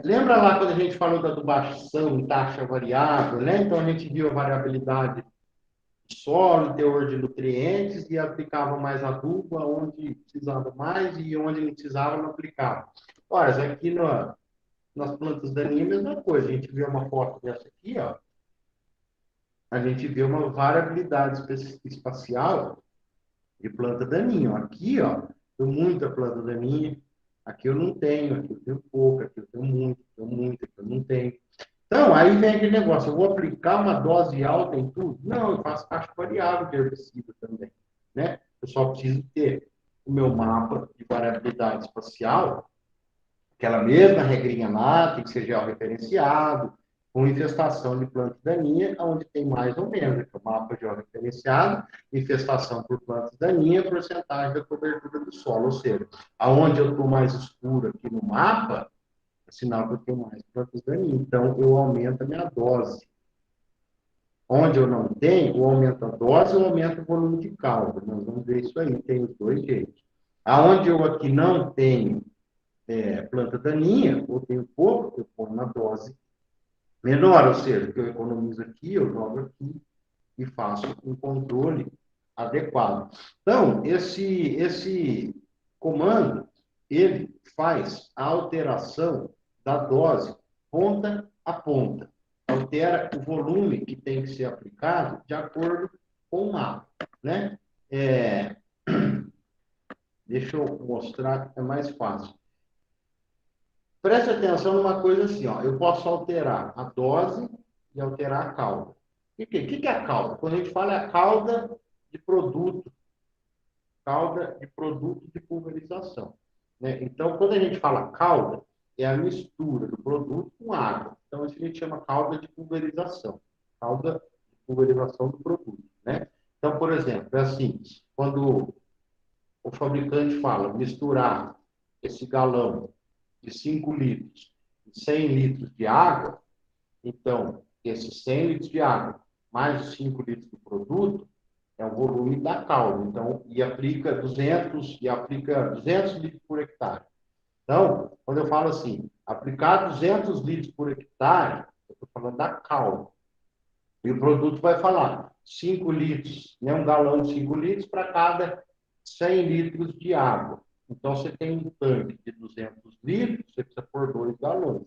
Lembra lá quando a gente falou da adubação em taxa variável, né? Então, a gente viu a variabilidade do solo, teor de nutrientes, e aplicava mais adubo onde precisava mais e onde não precisava, não aplicava. Olha, isso aqui nas plantas daninhas é a mesma coisa. A gente vê uma foto dessa aqui, ó. A gente vê uma variabilidade espacial de planta daninha. Aqui, ó, tem muita planta daninha. Aqui eu não tenho, aqui eu tenho pouca, aqui eu tenho muito, aqui eu não tenho. Então, aí vem aquele negócio, eu vou aplicar uma dose alta em tudo? Não, eu faço taxa variável de herbicida também, né? Eu só preciso ter o meu mapa de variabilidade espacial, aquela mesma regrinha lá, tem que ser georreferenciado, com infestação de planta daninha, onde tem mais ou menos, o mapa georreferenciado, infestação por planta daninha, porcentagem da cobertura do solo, ou seja, aonde eu estou mais escuro aqui no mapa, é sinal que eu tenho mais plantas daninhas, então eu aumento a minha dose. Onde eu não tenho, eu aumento a dose, eu aumento o volume de calda, nós vamos ver isso aí, tem os dois jeitos. Aonde eu aqui não tenho planta daninha, ou tenho pouco, eu ponho uma dose menor, ou seja, que eu economizo aqui, eu jogo aqui e faço um controle adequado. Então, esse comando, ele faz a alteração da dose ponta a ponta. Altera o volume que tem que ser aplicado de acordo com o mapa, né? Deixa eu mostrar, é mais fácil. Preste atenção numa coisa assim, ó. Eu posso alterar a dose e alterar a cauda. O que é a cauda? Quando a gente fala a cauda de produto de pulverização, né? Então, quando a gente fala cauda, é a mistura do produto com água. Então, isso a gente chama cauda de pulverização. Cauda de pulverização do produto, né? Então, por exemplo, é assim, quando o fabricante fala misturar esse galão de 5 litros e 100 litros de água, então, esses 100 litros de água mais os 5 litros do produto é o volume da calda. Então, e aplica 200 litros por hectare. Então, quando eu falo assim, aplicar 200 litros por hectare, eu estou falando da calda. E o produto vai falar 5 litros, né, um galão de 5 litros para cada 100 litros de água. Então, você tem um tanque de 200 litros, você precisa pôr 2 galões.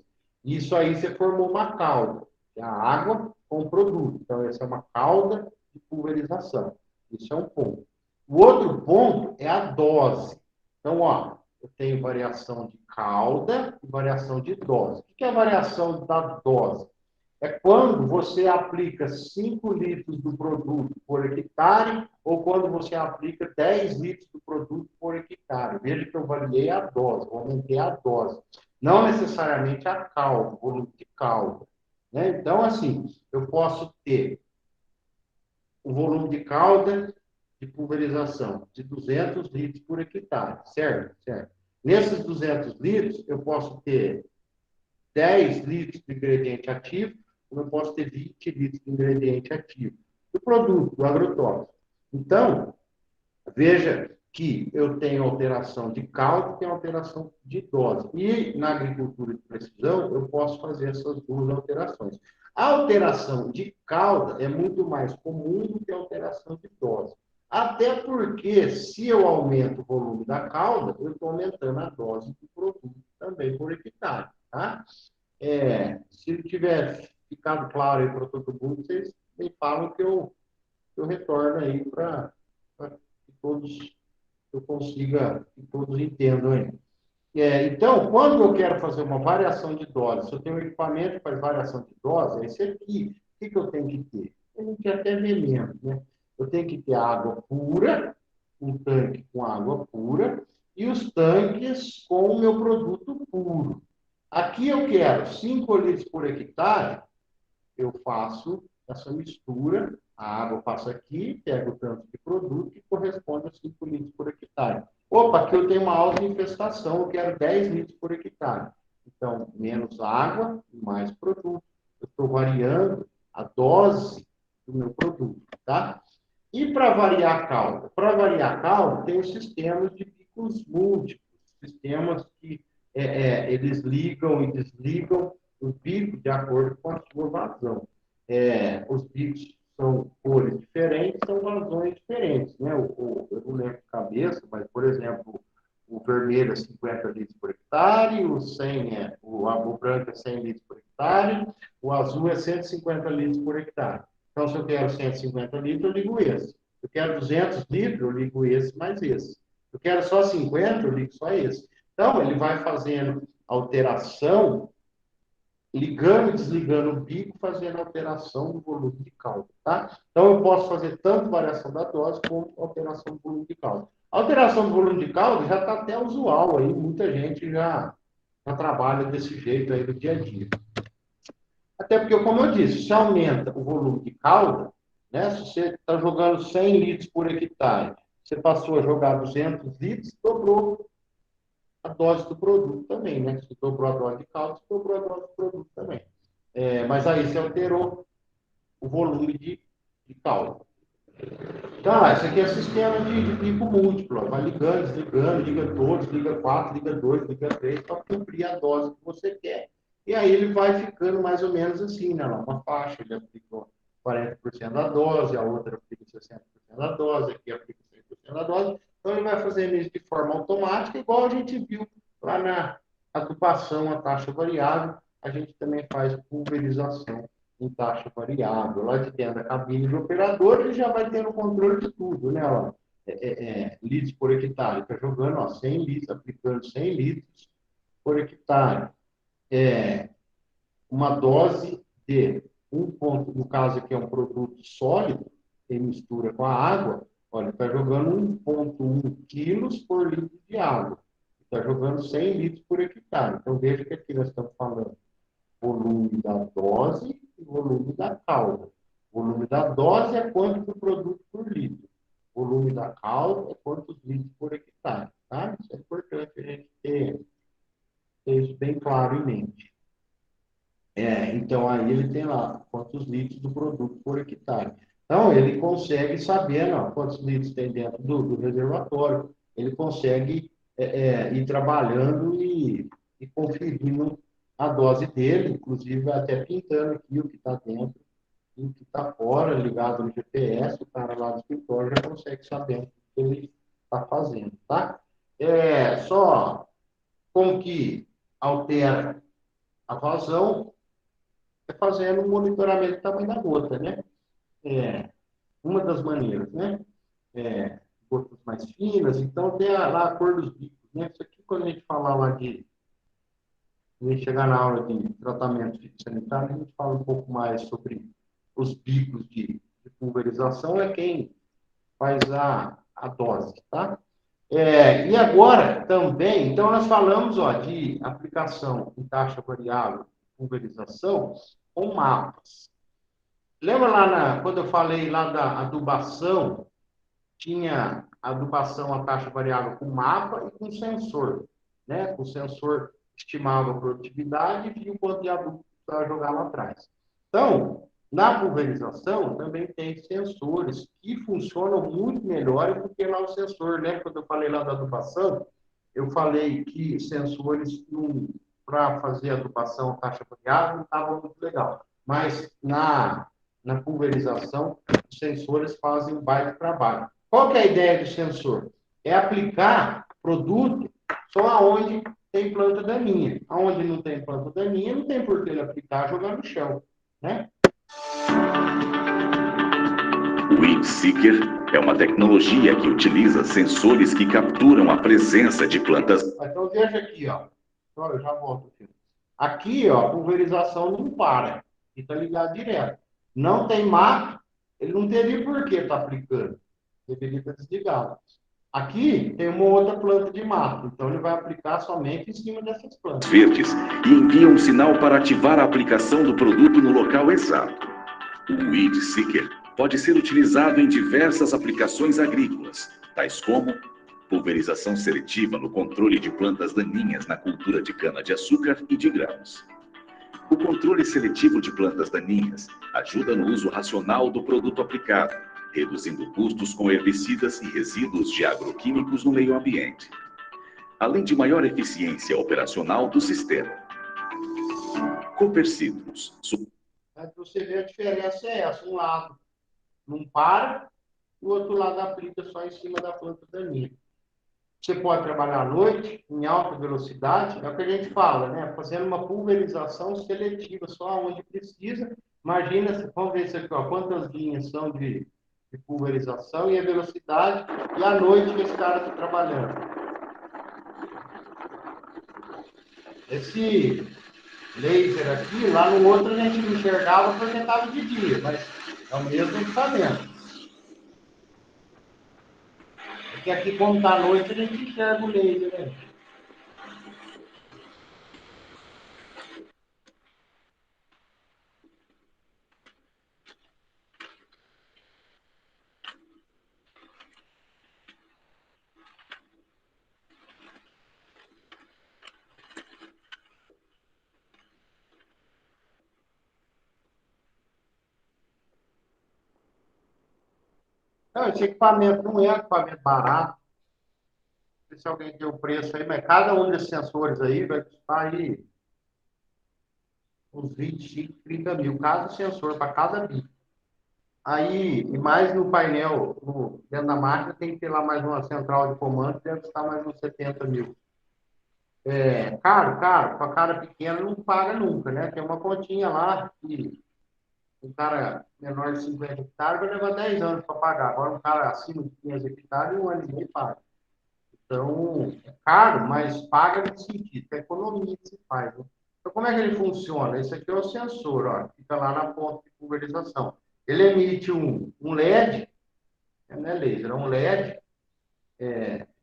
Isso aí você formou uma calda, que é a água com o produto. Então, essa é uma calda de pulverização. Isso é um ponto. O outro ponto é a dose. Então, ó, eu tenho variação de calda e variação de dose. O que é a variação da dose? É quando você aplica 5 litros do produto por hectare ou quando você aplica 10 litros do produto por hectare. Veja que eu variei a dose, eu aumentei a dose. Não necessariamente a calda, o volume de calda, né? Então, assim, eu posso ter o volume de calda de pulverização de 200 litros por hectare, certo? Certo. Nesses 200 litros, eu posso ter 10 litros de ingrediente ativo, eu posso ter 20 litros de ingrediente ativo do produto, do agrotóxico. Então, veja que eu tenho alteração de calda e tenho alteração de dose. E na agricultura de precisão, eu posso fazer essas duas alterações. A alteração de calda é muito mais comum do que a alteração de dose. Até porque, se eu aumento o volume da calda, eu estou aumentando a dose do produto também por hectare, tá? Se tiver ficado claro aí para todo mundo, vocês me falam que eu retorno aí para que todos eu consiga, que todos entendam aí. Então, quando eu quero fazer uma variação de dose, se eu tenho um equipamento que faz variação de dose, é esse aqui. O que eu tenho que ter? Eu não quero até ver menos, né? Eu tenho que ter água pura, um tanque com água pura, e os tanques com o meu produto puro. Aqui eu quero 5 litros por hectare, eu faço essa mistura, a água passa aqui, pega o tanto de produto e corresponde a 5 litros por hectare. Opa, aqui eu tenho uma alta infestação, eu quero 10 litros por hectare. Então, menos água e mais produto. Eu estou variando a dose do meu produto, tá? E para variar a cauda? Para variar a cauda, tem os sistemas de picos múltiplos, sistemas que eles ligam e desligam o bico de acordo com a sua vazão. Os bicos são cores diferentes, são vazões diferentes, né? Eu não lembro de cabeça, mas, por exemplo, o vermelho é 50 litros por hectare, o branco é 100 litros por hectare, o azul é 150 litros por hectare. Então, se eu quero 150 litros, eu ligo esse. Eu quero 200 litros, eu ligo esse mais esse. Eu quero só 50, eu ligo só esse. Então, ele vai fazendo alteração, ligando e desligando o bico, fazendo alteração do volume de caldo, tá? Então, eu posso fazer tanto variação da dose como alteração do volume de caldo. A alteração do volume de caldo já está até usual aí, muita gente já trabalha desse jeito aí no dia a dia. Até porque, como eu disse, se aumenta o volume de calda, né? Se você está jogando 100 litros por hectare, você passou a jogar 200 litros, dobrou a dose do produto também, né? Se dobrou a dose de calda, você dobrou a dose do produto também. Mas aí você alterou o volume de calda. Então, esse aqui é sistema de pico múltiplo. Vai ligando, desligando, liga todos, liga 4, liga 2, liga 3, para cumprir a dose que você quer. E aí ele vai ficando mais ou menos assim, né? Uma faixa, ele aplica 40% da dose, a outra aplica 60% da dose, aqui aplica 100% da dose. Então ele vai fazendo isso de forma automática, igual a gente viu lá na adubação, a taxa variável, a gente também faz pulverização em taxa variável. Lá de dentro da cabine de operador, ele já vai tendo controle de tudo, né? Ó, litros por hectare, está jogando 100 litros, aplicando 100 litros por hectare. Uma dose de no caso aqui é um produto sólido, em mistura com a água, olha, está jogando 1,1 quilos por litro de água. Está jogando 100 litros por hectare. Então, veja que aqui nós estamos falando volume da dose e volume da calda. O volume da dose é quanto do produto por litro. O volume da calda é quantos litros por hectare. Tá? Isso é importante a gente ter isso bem claro em mente. Então, aí ele tem lá quantos litros do produto por hectare. Então, ele consegue saber quantos litros tem dentro do reservatório. Ele consegue ir trabalhando e conferindo a dose dele, inclusive até pintando aqui o que está dentro e o que está fora, ligado no GPS, o cara lá do escritório já consegue saber o que ele está fazendo, tá? Só como que altera a vazão fazendo um monitoramento do tamanho da gota, né? Uma das maneiras, né? Gotas mais finas, então tem lá a cor dos bicos, né? Isso aqui, quando a gente falar lá a gente chegar na aula de tratamento fitossanitário, a gente fala um pouco mais sobre os bicos de pulverização, é quem faz a dose, tá? E agora, também, então nós falamos de aplicação em taxa variável, pulverização, com mapas. Lembra lá, quando eu falei lá da adubação, tinha adubação a taxa variável com mapa e com sensor, né? O sensor estimava a produtividade e via o quanto de adubo para jogar lá atrás. Então, na pulverização, também tem sensores que funcionam muito melhor do que lá o sensor. Lembra quando eu falei lá da adubação? Eu falei que sensores para fazer adubação a taxa variável não estavam muito legal. Mas na pulverização, os sensores fazem um baita trabalho. Qual que é a ideia do sensor? É aplicar produto só aonde tem planta daninha. Aonde não tem planta daninha, não tem por que ele aplicar e jogar no chão, né? O WeedSeeker é uma tecnologia que utiliza sensores que capturam a presença de plantas. Então veja aqui, ó. Eu já volto aqui. Aqui, ó, a pulverização não para. Fica ligado direto. Não tem mato, ele não teria por que estar aplicando. Deveria estar desligado. Aqui tem uma outra planta de mato, então ele vai aplicar somente em cima dessas plantas. Verdes e envia um sinal para ativar a aplicação do produto no local exato. O Weed Seeker pode ser utilizado em diversas aplicações agrícolas, tais como pulverização seletiva no controle de plantas daninhas na cultura de cana-de-açúcar e de grãos. O controle seletivo de plantas daninhas ajuda no uso racional do produto aplicado, reduzindo custos com herbicidas e resíduos de agroquímicos no meio ambiente, além de maior eficiência operacional do sistema. Copercítrus. Você vê a diferença é essa, um lado não para, o outro lado aplica só em cima da planta daninha. Você pode trabalhar à noite, em alta velocidade, é o que a gente fala, né? Fazendo uma pulverização seletiva, só onde precisa. Imagina, vamos ver isso aqui, ó, quantas linhas são de pulverização e a velocidade, e à noite que esse cara está trabalhando. Esse laser aqui, lá no outro a gente não enxergava porque estava de dia, mas é o mesmo equipamento. Porque aqui, como está à noite, a gente enxerga o laser, né? Não, esse equipamento não é um equipamento barato. Não sei se alguém tem o preço aí, mas cada um desses sensores aí vai custar aí uns 25, 30 mil. Cada sensor para cada bico. Aí, e mais no painel, dentro da máquina, tem que ter lá mais uma central de comando, deve custar mais uns 70 mil. Caro, para cara pequena não paga nunca, né? Tem uma continha lá que um cara menor de 50 hectares vai levar 10 anos para pagar. Agora um cara acima de 500 hectares, um ano e meio paga. Então, é caro, mas paga no sentido, é economia que se faz. Né? Então, como é que ele funciona? Esse aqui é o sensor, ó, fica lá na ponta de pulverização. Ele emite um LED, não é laser, é um LED,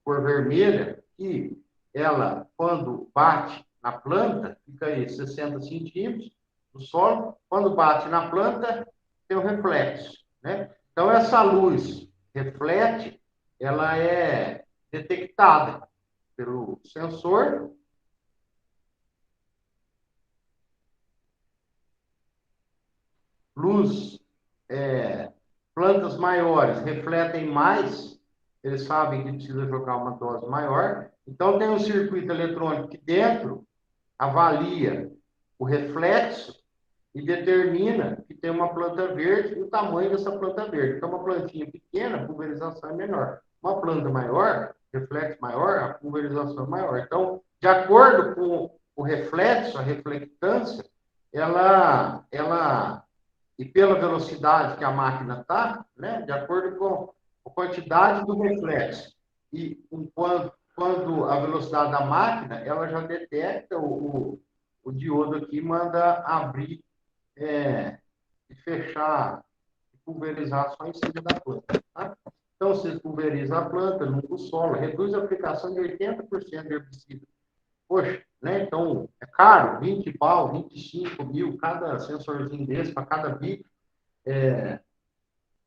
cor vermelha, que ela, quando bate na planta, fica aí 60 centímetros do solo, quando bate na planta, tem o reflexo, né? Então, essa luz reflete, ela é detectada pelo sensor. Luz, plantas maiores refletem mais, eles sabem que precisa jogar uma dose maior. Então, tem um circuito eletrônico que dentro avalia o reflexo e determina que tem uma planta verde e o tamanho dessa planta verde. Então, uma plantinha pequena, a pulverização é menor. Uma planta maior, reflexo maior, a pulverização é maior. Então, de acordo com o reflexo, a reflectância, e pela velocidade que a máquina está, né, de acordo com a quantidade do reflexo e quando a velocidade da máquina, ela já detecta o diodo aqui, manda abrir e fechar, e pulverizar só em cima da planta. Tá? Então, você pulveriza a planta, limpa o solo, reduz a aplicação de 80% de herbicida. Poxa, né? Então, é caro, 20 pau, 25 mil, cada sensorzinho desse, para cada bico.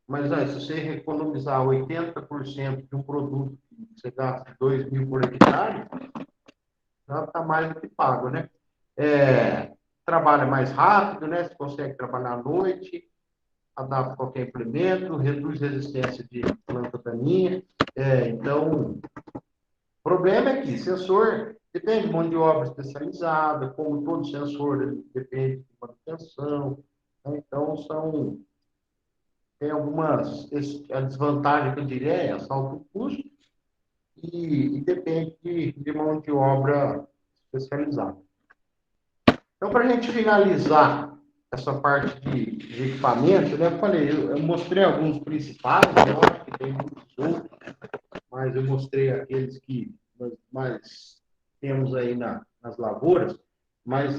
Mas se você economizar 80% de um produto que você gasta 2 mil por hectare, já está mais do que pago, né? Trabalha mais rápido, né? Você consegue trabalhar à noite, adapta qualquer implemento, reduz resistência de planta daninha. Então, o problema é que sensor depende de mão de obra especializada, como todo sensor, ele depende de manutenção. Né? Então, tem algumas... A desvantagem que eu diria é essa, alto custo e depende de mão de obra especializada. Então, para a gente finalizar essa parte de equipamento, né, eu mostrei alguns principais, né, eu acho que tem muitos outros, mas eu mostrei aqueles que nós mais temos aí nas lavouras, mas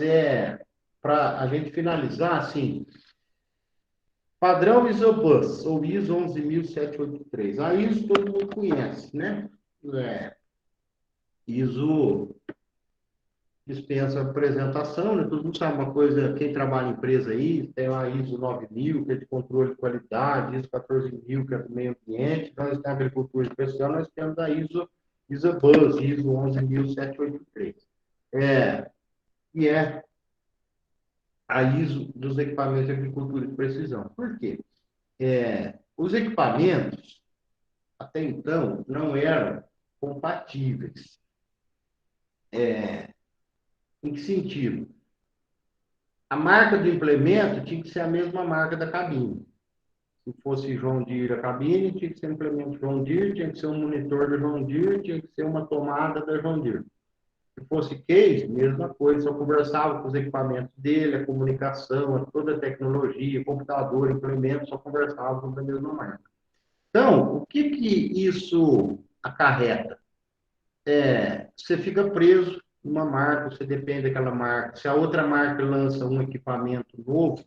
para a gente finalizar, assim, padrão ISOBUS, ou ISO 11783. A ISO todo mundo conhece, né? ISO dispensa apresentação, né? Todo mundo sabe uma coisa, quem trabalha em empresa aí, tem a ISO 9000, que é de controle de qualidade, ISO 14000, que é do meio ambiente, nós na agricultura especial, nós temos a ISO-BUS, ISO 11783. E é a ISO dos equipamentos de agricultura de precisão. Por quê? Os equipamentos, até então, não eram compatíveis. Em que sentido? A marca do implemento tinha que ser a mesma marca da cabine. Se fosse John Deere a cabine, tinha que ser um implemento John Deere, tinha que ser um monitor da John Deere, tinha que ser uma tomada da John Deere. Se fosse case, mesma coisa, só conversava com os equipamentos dele, a comunicação, toda a tecnologia, computador, implemento, só conversava com a mesma marca. Então, o que isso acarreta? Você fica preso numa marca, você depende daquela marca. Se a outra marca lança um equipamento novo,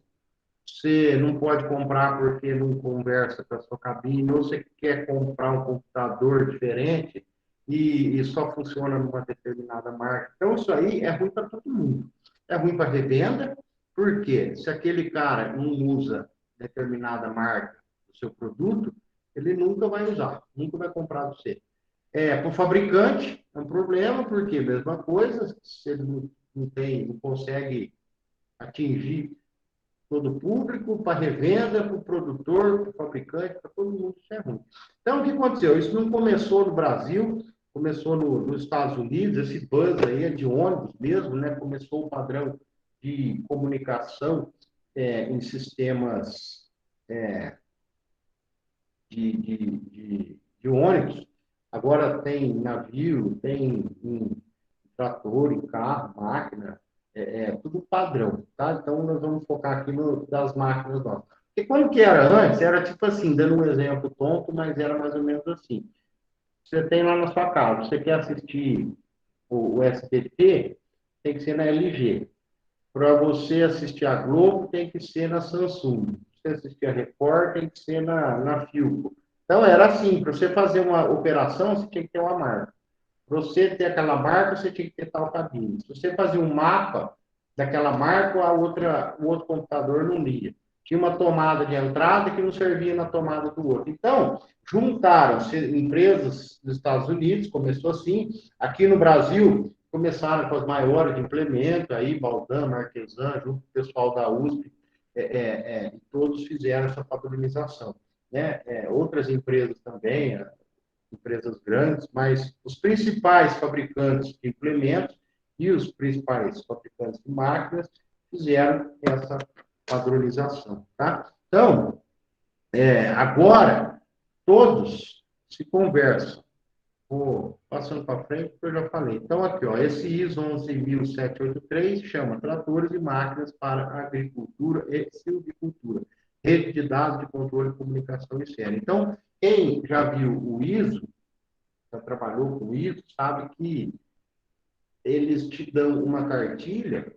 você não pode comprar porque não conversa com a sua cabine, ou você quer comprar um computador diferente e só funciona numa determinada marca. Então, isso aí é ruim para todo mundo. É ruim para revenda, porque se aquele cara não usa determinada marca do seu produto, ele nunca vai usar, nunca vai comprar do você. Para o fabricante, é um problema, porque mesma coisa, se ele não consegue atingir todo o público, para revenda, para o produtor, para o fabricante, para todo mundo, isso é ruim. Então, o que aconteceu? Isso não começou no Brasil, começou nos Estados Unidos, esse buzz aí é de ônibus mesmo, né? Começou o padrão de comunicação em sistemas de ônibus. Agora tem navio, tem trator, em carro, máquina, tudo padrão, tá? Então, nós vamos focar aqui das máquinas nossas. Porque quando que era antes, era tipo assim, dando um exemplo tonto, mas era mais ou menos assim. Você tem lá na sua casa, você quer assistir o SBT, tem que ser na LG. Para você assistir a Globo, tem que ser na Samsung. Para você assistir a Record, tem que ser na Philco. Então, era assim, para você fazer uma operação, você tinha que ter uma marca. Para você ter aquela marca, você tinha que ter tal cabine. Se você fazia um mapa daquela marca, o outro computador não lia. Tinha uma tomada de entrada que não servia na tomada do outro. Então, juntaram-se empresas dos Estados Unidos, começou assim. Aqui no Brasil, começaram com as maiores de implemento, aí, Baldan, Marquesan, junto com o pessoal da USP, todos fizeram essa padronização. Né? Outras empresas também, empresas grandes, mas os principais fabricantes de implementos e os principais fabricantes de máquinas fizeram essa padronização. Tá? Então, agora, todos se conversam. Vou passando para frente, porque eu já falei. Então, aqui, ó, esse ISO 11783 chama tratores e máquinas para agricultura e silvicultura. Rede de dados de controle de comunicação e série. Então, quem já viu o ISO, já trabalhou com ISO, sabe que eles te dão uma cartilha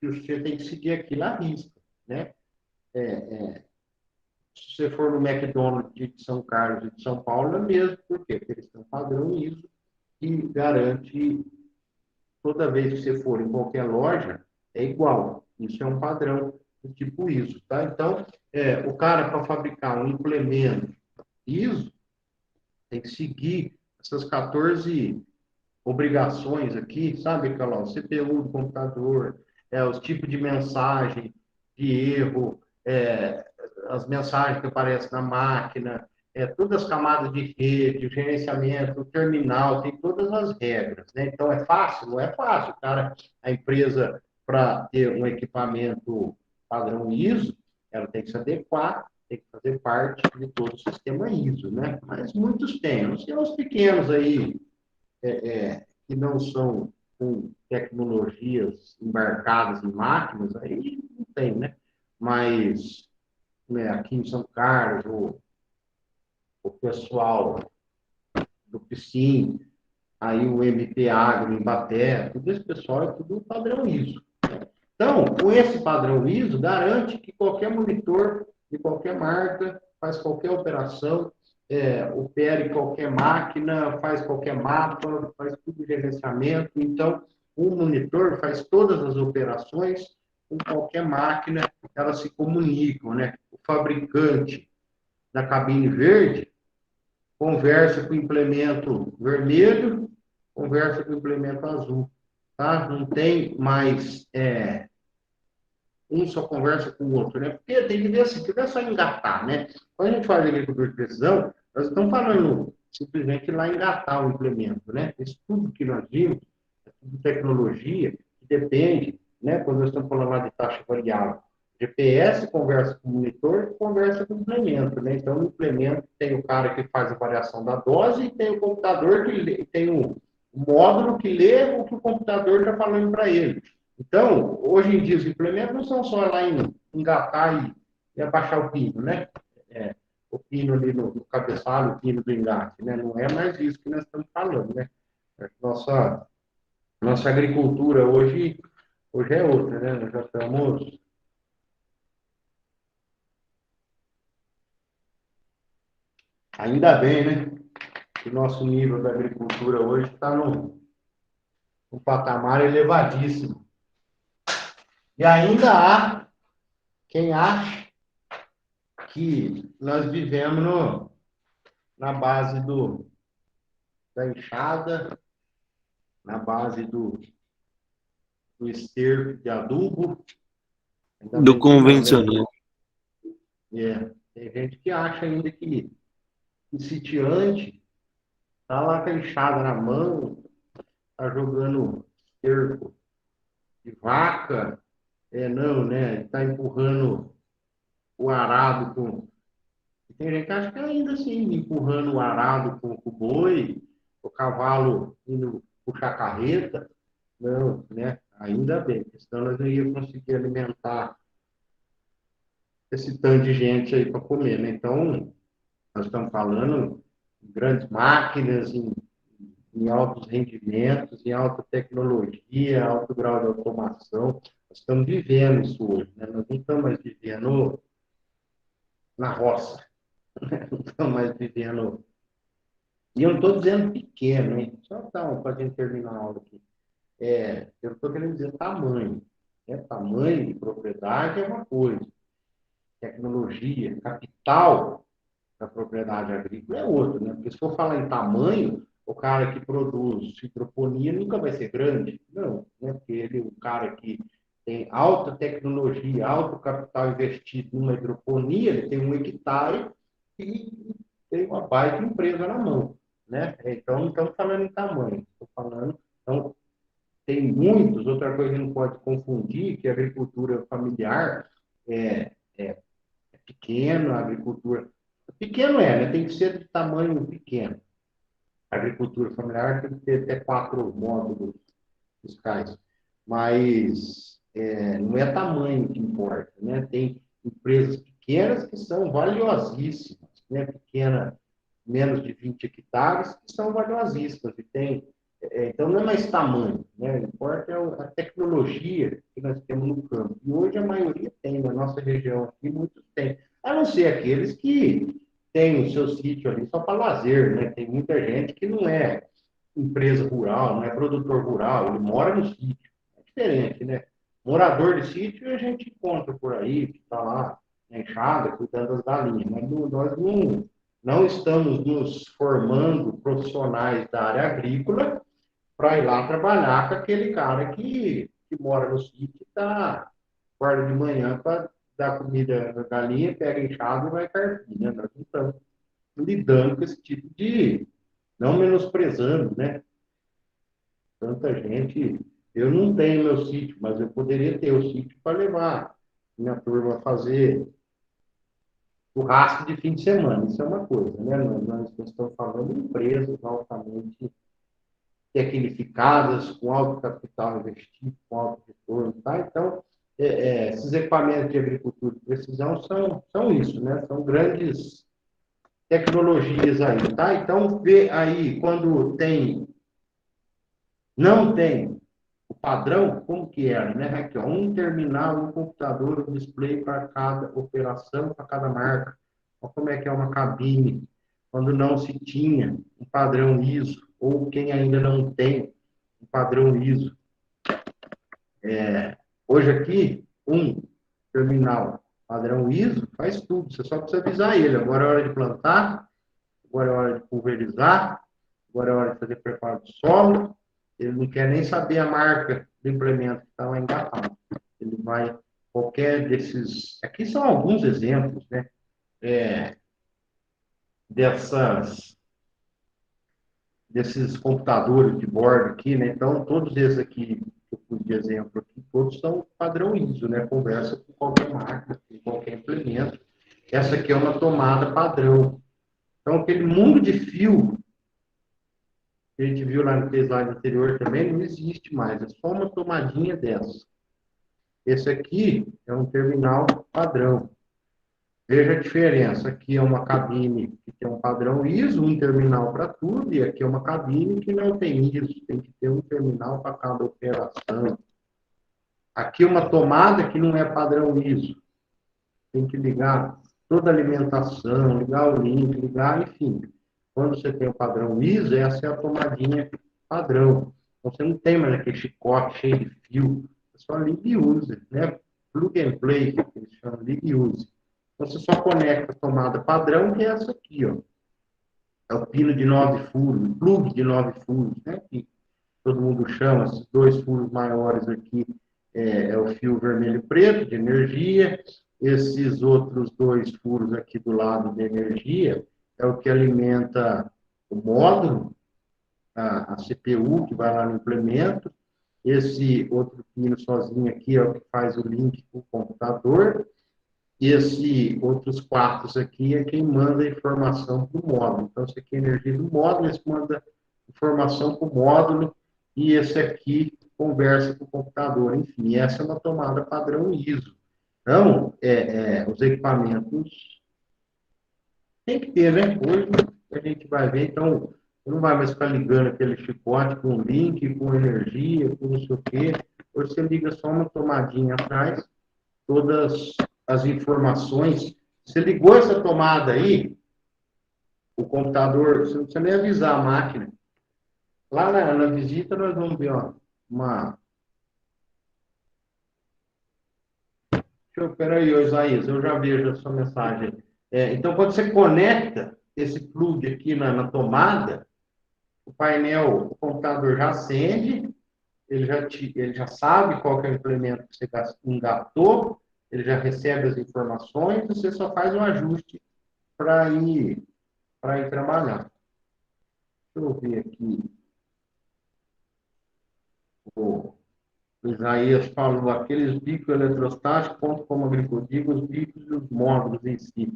que você tem que seguir aquilo à risca, né? Se você for no McDonald's de São Carlos e de São Paulo, é mesmo. Por quê? Porque eles têm um padrão ISO que garante, toda vez que você for em qualquer loja, é igual. Isso é um padrão do tipo ISO, tá? Então, o cara, para fabricar um implemento ISO, tem que seguir essas 14 obrigações aqui, sabe, Carol? CPU do computador, os tipos de mensagem, de erro, as mensagens que aparecem na máquina, todas as camadas de rede, o gerenciamento, o terminal, tem todas as regras, né? Então, é fácil? Não é fácil, cara. A empresa, para ter um equipamento padrão ISO, ela tem que se adequar, tem que fazer parte de todo o sistema ISO, né? Mas muitos têm. Os pequenos aí, que não são com tecnologias embarcadas em máquinas, aí não tem, né? Mas, né, aqui em São Carlos, o pessoal do PSIM, aí o MP Agro, em Baté, tudo esse pessoal é tudo padrão ISO. Né? Então, com esse padrão ISO, garante que qualquer monitor de qualquer marca faz qualquer operação, opere qualquer máquina, faz qualquer mapa, faz tudo gerenciamento. Então, um monitor faz todas as operações com qualquer máquina, elas se comunicam, né? O fabricante da cabine verde conversa com o implemento vermelho, conversa com o implemento azul, tá? Não tem mais um só conversa com o outro, né? Porque tem que ver assim, que não é só engatar, né? Quando a gente fala de agricultura de precisão, nós estamos falando simplesmente lá engatar o implemento, né? Isso tudo que nós vimos, é tudo tecnologia, que depende, né? Quando nós estamos falando lá de taxa variável, GPS conversa com o monitor, conversa com o implemento, né? Então, no implemento tem o cara que faz a variação da dose e tem o computador que lê, tem o módulo que lê o que o computador está falando para ele. Então, hoje em dia, os implementos não são só lá em engatar e abaixar o pino, né? O pino ali no cabeçalho, o pino do engate, né? Não é mais isso que nós estamos falando, né? Nossa agricultura hoje é outra, né? Nós já estamos... Ainda bem, né? Que o nosso nível da agricultura hoje está num patamar elevadíssimo. E ainda há quem acha que nós vivemos na base da enxada, na base do esterco de adubo. Ainda Do bem que não, né? convencional. Tem gente que acha ainda que sitiante está lá com a enxada na mão, está jogando esterco de vaca, não, né? Está empurrando o arado com... Tem gente que acha que ainda assim, empurrando o arado com o boi, o cavalo indo puxar carreta. Não, né? Ainda bem, senão nós não íamos conseguir alimentar esse tanto de gente aí para comer, né? Então, nós estamos falando em grandes máquinas, em altos rendimentos, em alta tecnologia, alto grau de automação. Nós estamos vivendo isso hoje, né? Nós não estamos mais vivendo na roça, não estamos mais vivendo... E eu não estou dizendo pequeno, hein? Só para a gente terminar a aula aqui. Eu estou querendo dizer tamanho. Né? Tamanho de propriedade é uma coisa. Tecnologia, capital da propriedade agrícola é outra, né? Porque se for falar em tamanho, o cara que produz hidroponia nunca vai ser grande. Não, né? Porque o cara que tem alta tecnologia, alto capital investido numa hidroponia, ele tem 1 hectare e tem uma baita empresa na mão, né? Então, não estamos falando em tamanho, estou falando... Então, tem muitos, outra coisa que não pode confundir, que a agricultura familiar é pequena, a agricultura... Pequeno né? Tem que ser de tamanho pequeno. A agricultura familiar tem que ter até 4 módulos fiscais. Mas não é tamanho que importa, né? Tem empresas pequenas que são valiosíssimas, né? Pequena, menos de 20 hectares, que são valiosíssimas. E tem... Então, não é mais tamanho, né? Importa a tecnologia que nós temos no campo. E hoje a maioria tem, na nossa região aqui, muitos têm. A não ser aqueles que têm o seu sítio ali só para lazer, né? Tem muita gente que não é empresa rural, não é produtor rural, ele mora no sítio. É diferente, né? Morador de sítio a gente encontra por aí, que está lá na enxada, cuidando das galinhas. Mas nós não estamos nos formando profissionais da área agrícola para ir lá trabalhar com aquele cara que mora no sítio e está guarda de manhã para dar comida à galinha, pega enxada e vai carpir, né? Nós não estamos lidando com esse tipo de... Não menosprezando, né? Tanta gente... Eu não tenho meu sítio, mas eu poderia ter o sítio para levar minha turma a fazer churrasco de fim de semana. Isso é uma coisa, né? Nós estamos falando de empresas altamente tecnificadas, com alto capital investido, com alto retorno, tá? Então, esses equipamentos de agricultura de precisão são isso, né? São grandes tecnologias aí, tá? Então, vê aí, quando não tem o padrão, como que era, né, Raquel? Um terminal, um computador, um display para cada operação, para cada marca. Olha como é que é uma cabine, quando não se tinha um padrão ISO, ou quem ainda não tem um padrão ISO. Hoje aqui, um terminal padrão ISO faz tudo, você só precisa avisar ele. Agora é hora de plantar, agora é hora de pulverizar, agora é hora de fazer preparo do solo. Ele não quer nem saber a marca do implemento que está lá engatado. Ele vai, qualquer desses... Aqui são alguns exemplos, né? Desses computadores de bordo aqui, né? Então, todos esses aqui que eu pus de exemplo aqui, todos são padrão ISO, né? Conversa com qualquer marca, com qualquer implemento. Essa aqui é uma tomada padrão. Então, aquele mundo de fio que a gente viu lá no slide anterior também não existe mais. É só uma tomadinha dessa. Esse aqui é um terminal padrão. Veja a diferença. Aqui é uma cabine que tem um padrão ISO, um terminal para tudo, e aqui é uma cabine que não tem ISO, tem que ter um terminal para cada operação. Aqui uma tomada que não é padrão ISO. Tem que ligar toda a alimentação, ligar o link, ligar, enfim. Quando você tem o padrão ISO, essa é a tomadinha padrão. Então, você não tem mais aquele chicote cheio de fio. É só liga e usa, né? Plug and play, que eles chamam, liga e use. Então, você só conecta a tomada padrão, que é essa aqui, ó. É o pino de 9 furos, o plug de 9 furos, né? Que todo mundo chama, esses 2 furos maiores aqui, é o fio vermelho e preto, de energia. Esses outros 2 furos aqui do lado de energia é o que alimenta o módulo, a CPU, que vai lá no implemento. Esse outro pino sozinho aqui é o que faz o link com o computador. E esses outros 4 aqui é quem manda a informação para o módulo. Então, esse aqui é a energia do módulo, esse manda informação para o módulo, e esse aqui conversa com o computador. Enfim, essa é uma tomada padrão ISO. Então, os equipamentos tem que ter, né? Hoje a gente vai ver, então, não vai mais ficar ligando aquele chicote com link, com energia, com não sei o quê. Hoje você liga só uma tomadinha atrás, todas as informações. Você ligou essa tomada aí, o computador, você não precisa nem avisar a máquina. Lá na visita nós vamos ver, ó, Peraí, Isaías, eu já vejo a sua mensagem. Então, quando você conecta esse plug aqui na tomada, o painel, o computador já acende, ele já sabe qual que é o implemento que você engatou, ele já recebe as informações, você só faz um ajuste para ir trabalhar. Deixa eu ver aqui. O Isaías falou, aqueles bicos eletrostáticos, ponto como agricultura, os bicos e os módulos em si.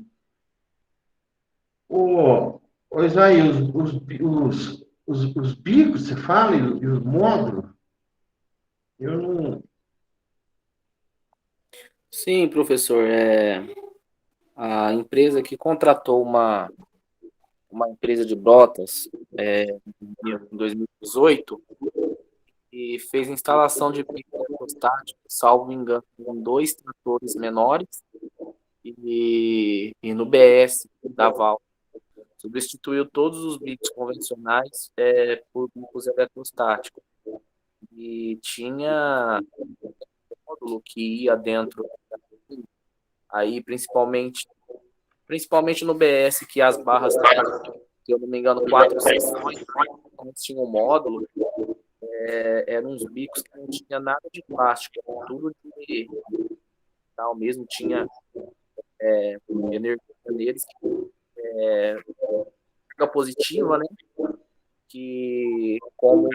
Ô Isaías, os bicos, você fala, e os módulos, eu não... Sim, professor. A empresa que contratou uma empresa de brotas em 2018 e fez instalação de pico eletrostático, salvo engano, com 2 tratores menores e no BS da Val. Substituiu todos os bicos convencionais por bicos eletrostáticos. E tinha um módulo que ia dentro, aí principalmente no BS, que as barras, se eu não me engano, 4 seções, tinha um módulo, eram uns bicos que não tinha nada de plástico, tudo de tal mesmo, tinha energia neles, carga positiva, né? Que como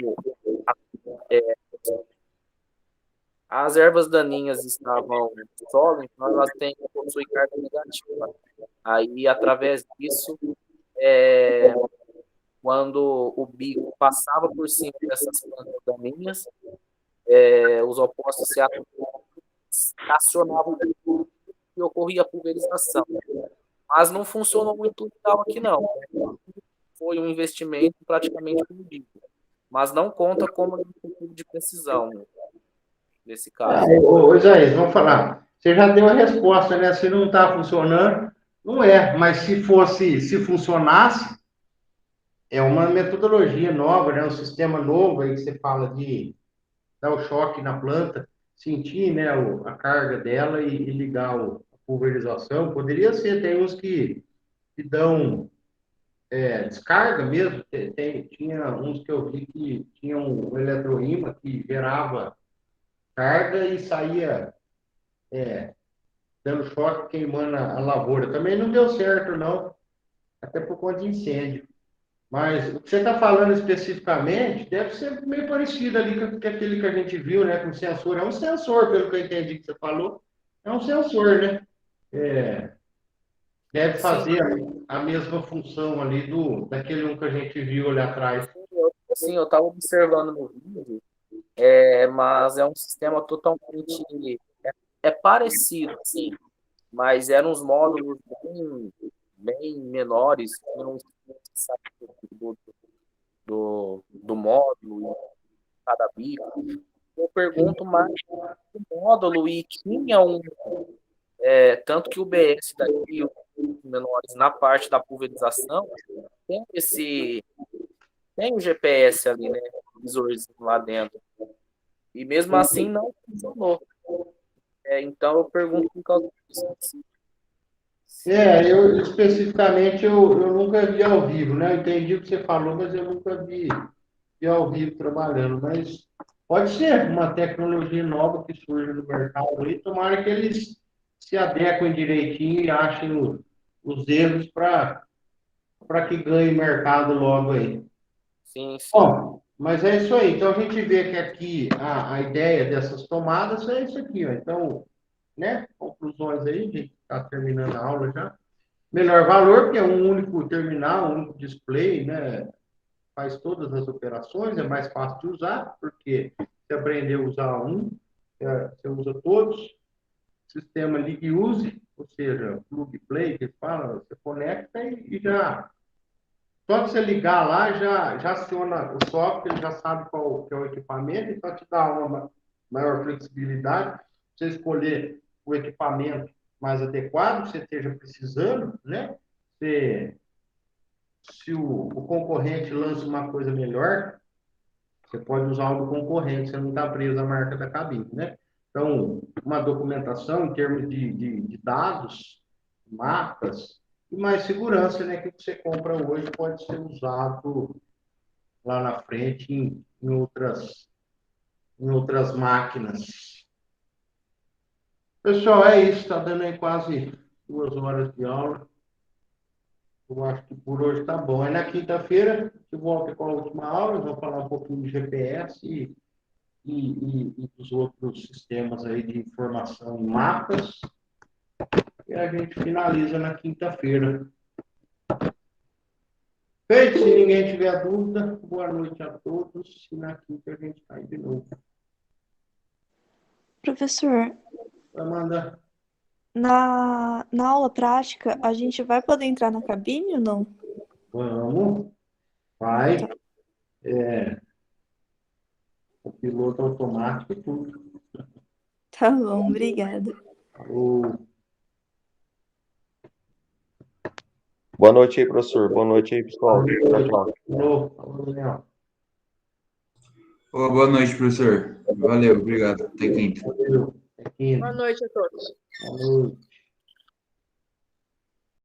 as ervas daninhas estavam no solo, então elas possuem carga negativa. Aí, através disso, quando o bico passava por cima dessas plantas daninhas, os opostos se acionavam e ocorria a pulverização. Mas não funcionou muito legal aqui, não. Foi um investimento praticamente perdido. Mas não conta como agricultura de precisão, nesse caso. Ô, Isaías, vamos falar. Você já deu a resposta, né? Se não está funcionando, não é. Mas se funcionasse, é uma metodologia nova, né? Um sistema novo aí que você fala de dar o choque na planta. sentir, né, a carga dela e ligar a pulverização. Poderia ser, tem uns que dão descarga mesmo. Tinha uns que eu vi que tinha um eletroímã que gerava carga e saía dando choque, queimando a lavoura. Também não deu certo, não, até por conta de incêndio. Mas o que você está falando especificamente deve ser meio parecido ali com aquele que a gente viu, né, com sensor. É um sensor, pelo que eu entendi que você falou. É um sensor, né? Deve fazer a mesma função ali daquele um que a gente viu ali atrás. Sim, eu estava observando no vídeo, mas é um sistema totalmente parecido, sim, mas eram uns módulos bem menores, que não sabe do módulo, cada bico. Eu pergunto mais do módulo e tinha tanto que o BS daqui, os menores, na parte da pulverização, tem o GPS ali, né? O visorzinho lá dentro. E mesmo assim não funcionou. Então eu pergunto por causa disso. Eu especificamente eu nunca vi ao vivo, né? Eu entendi o que você falou, mas eu nunca vi ao vivo trabalhando. Mas pode ser uma tecnologia nova que surge no mercado aí. Tomara que eles se adequem direitinho e achem os erros para que ganhe mercado logo aí. Sim, sim. Bom, mas é isso aí. Então a gente vê que aqui a ideia dessas tomadas é isso aqui, ó. Então, né? Conclusões aí, a gente está terminando a aula já. Melhor valor, porque é um único terminal, um único display, né? Faz todas as operações, é mais fácil de usar, porque você aprendeu a usar você usa todos. Sistema ligue e use, ou seja, plug e play, que fala, você conecta e já. Só que você ligar lá, já aciona o software, ele já sabe qual que é o equipamento, então te dá uma maior flexibilidade, você escolher o equipamento mais adequado que você esteja precisando, né? Se o concorrente lança uma coisa melhor, você pode usar o do concorrente, você não está preso à marca da cabine, né? Então, uma documentação em termos de dados, mapas, e mais segurança, né? Que você compra hoje pode ser usado lá na frente em outras máquinas. Pessoal, é isso. Está dando aí quase 2 horas de aula. Eu acho que por hoje está bom. Aí na quinta-feira, eu volto com a última aula, nós vamos falar um pouquinho de GPS e dos outros sistemas aí de informação em mapas. E a gente finaliza na quinta-feira. Feito, se ninguém tiver dúvida, boa noite a todos. E na quinta a gente está aí de novo. Professor, Amanda. na aula prática, a gente vai poder entrar na cabine ou não? Vamos. Vai. O piloto automático e tudo. Tá bom, obrigada. Boa noite aí, professor. Boa noite aí, pessoal. Tchau, tchau. Boa noite, professor. Valeu, obrigado. Até quinta. Valeu. Até quinta. Boa noite a todos. Boa noite.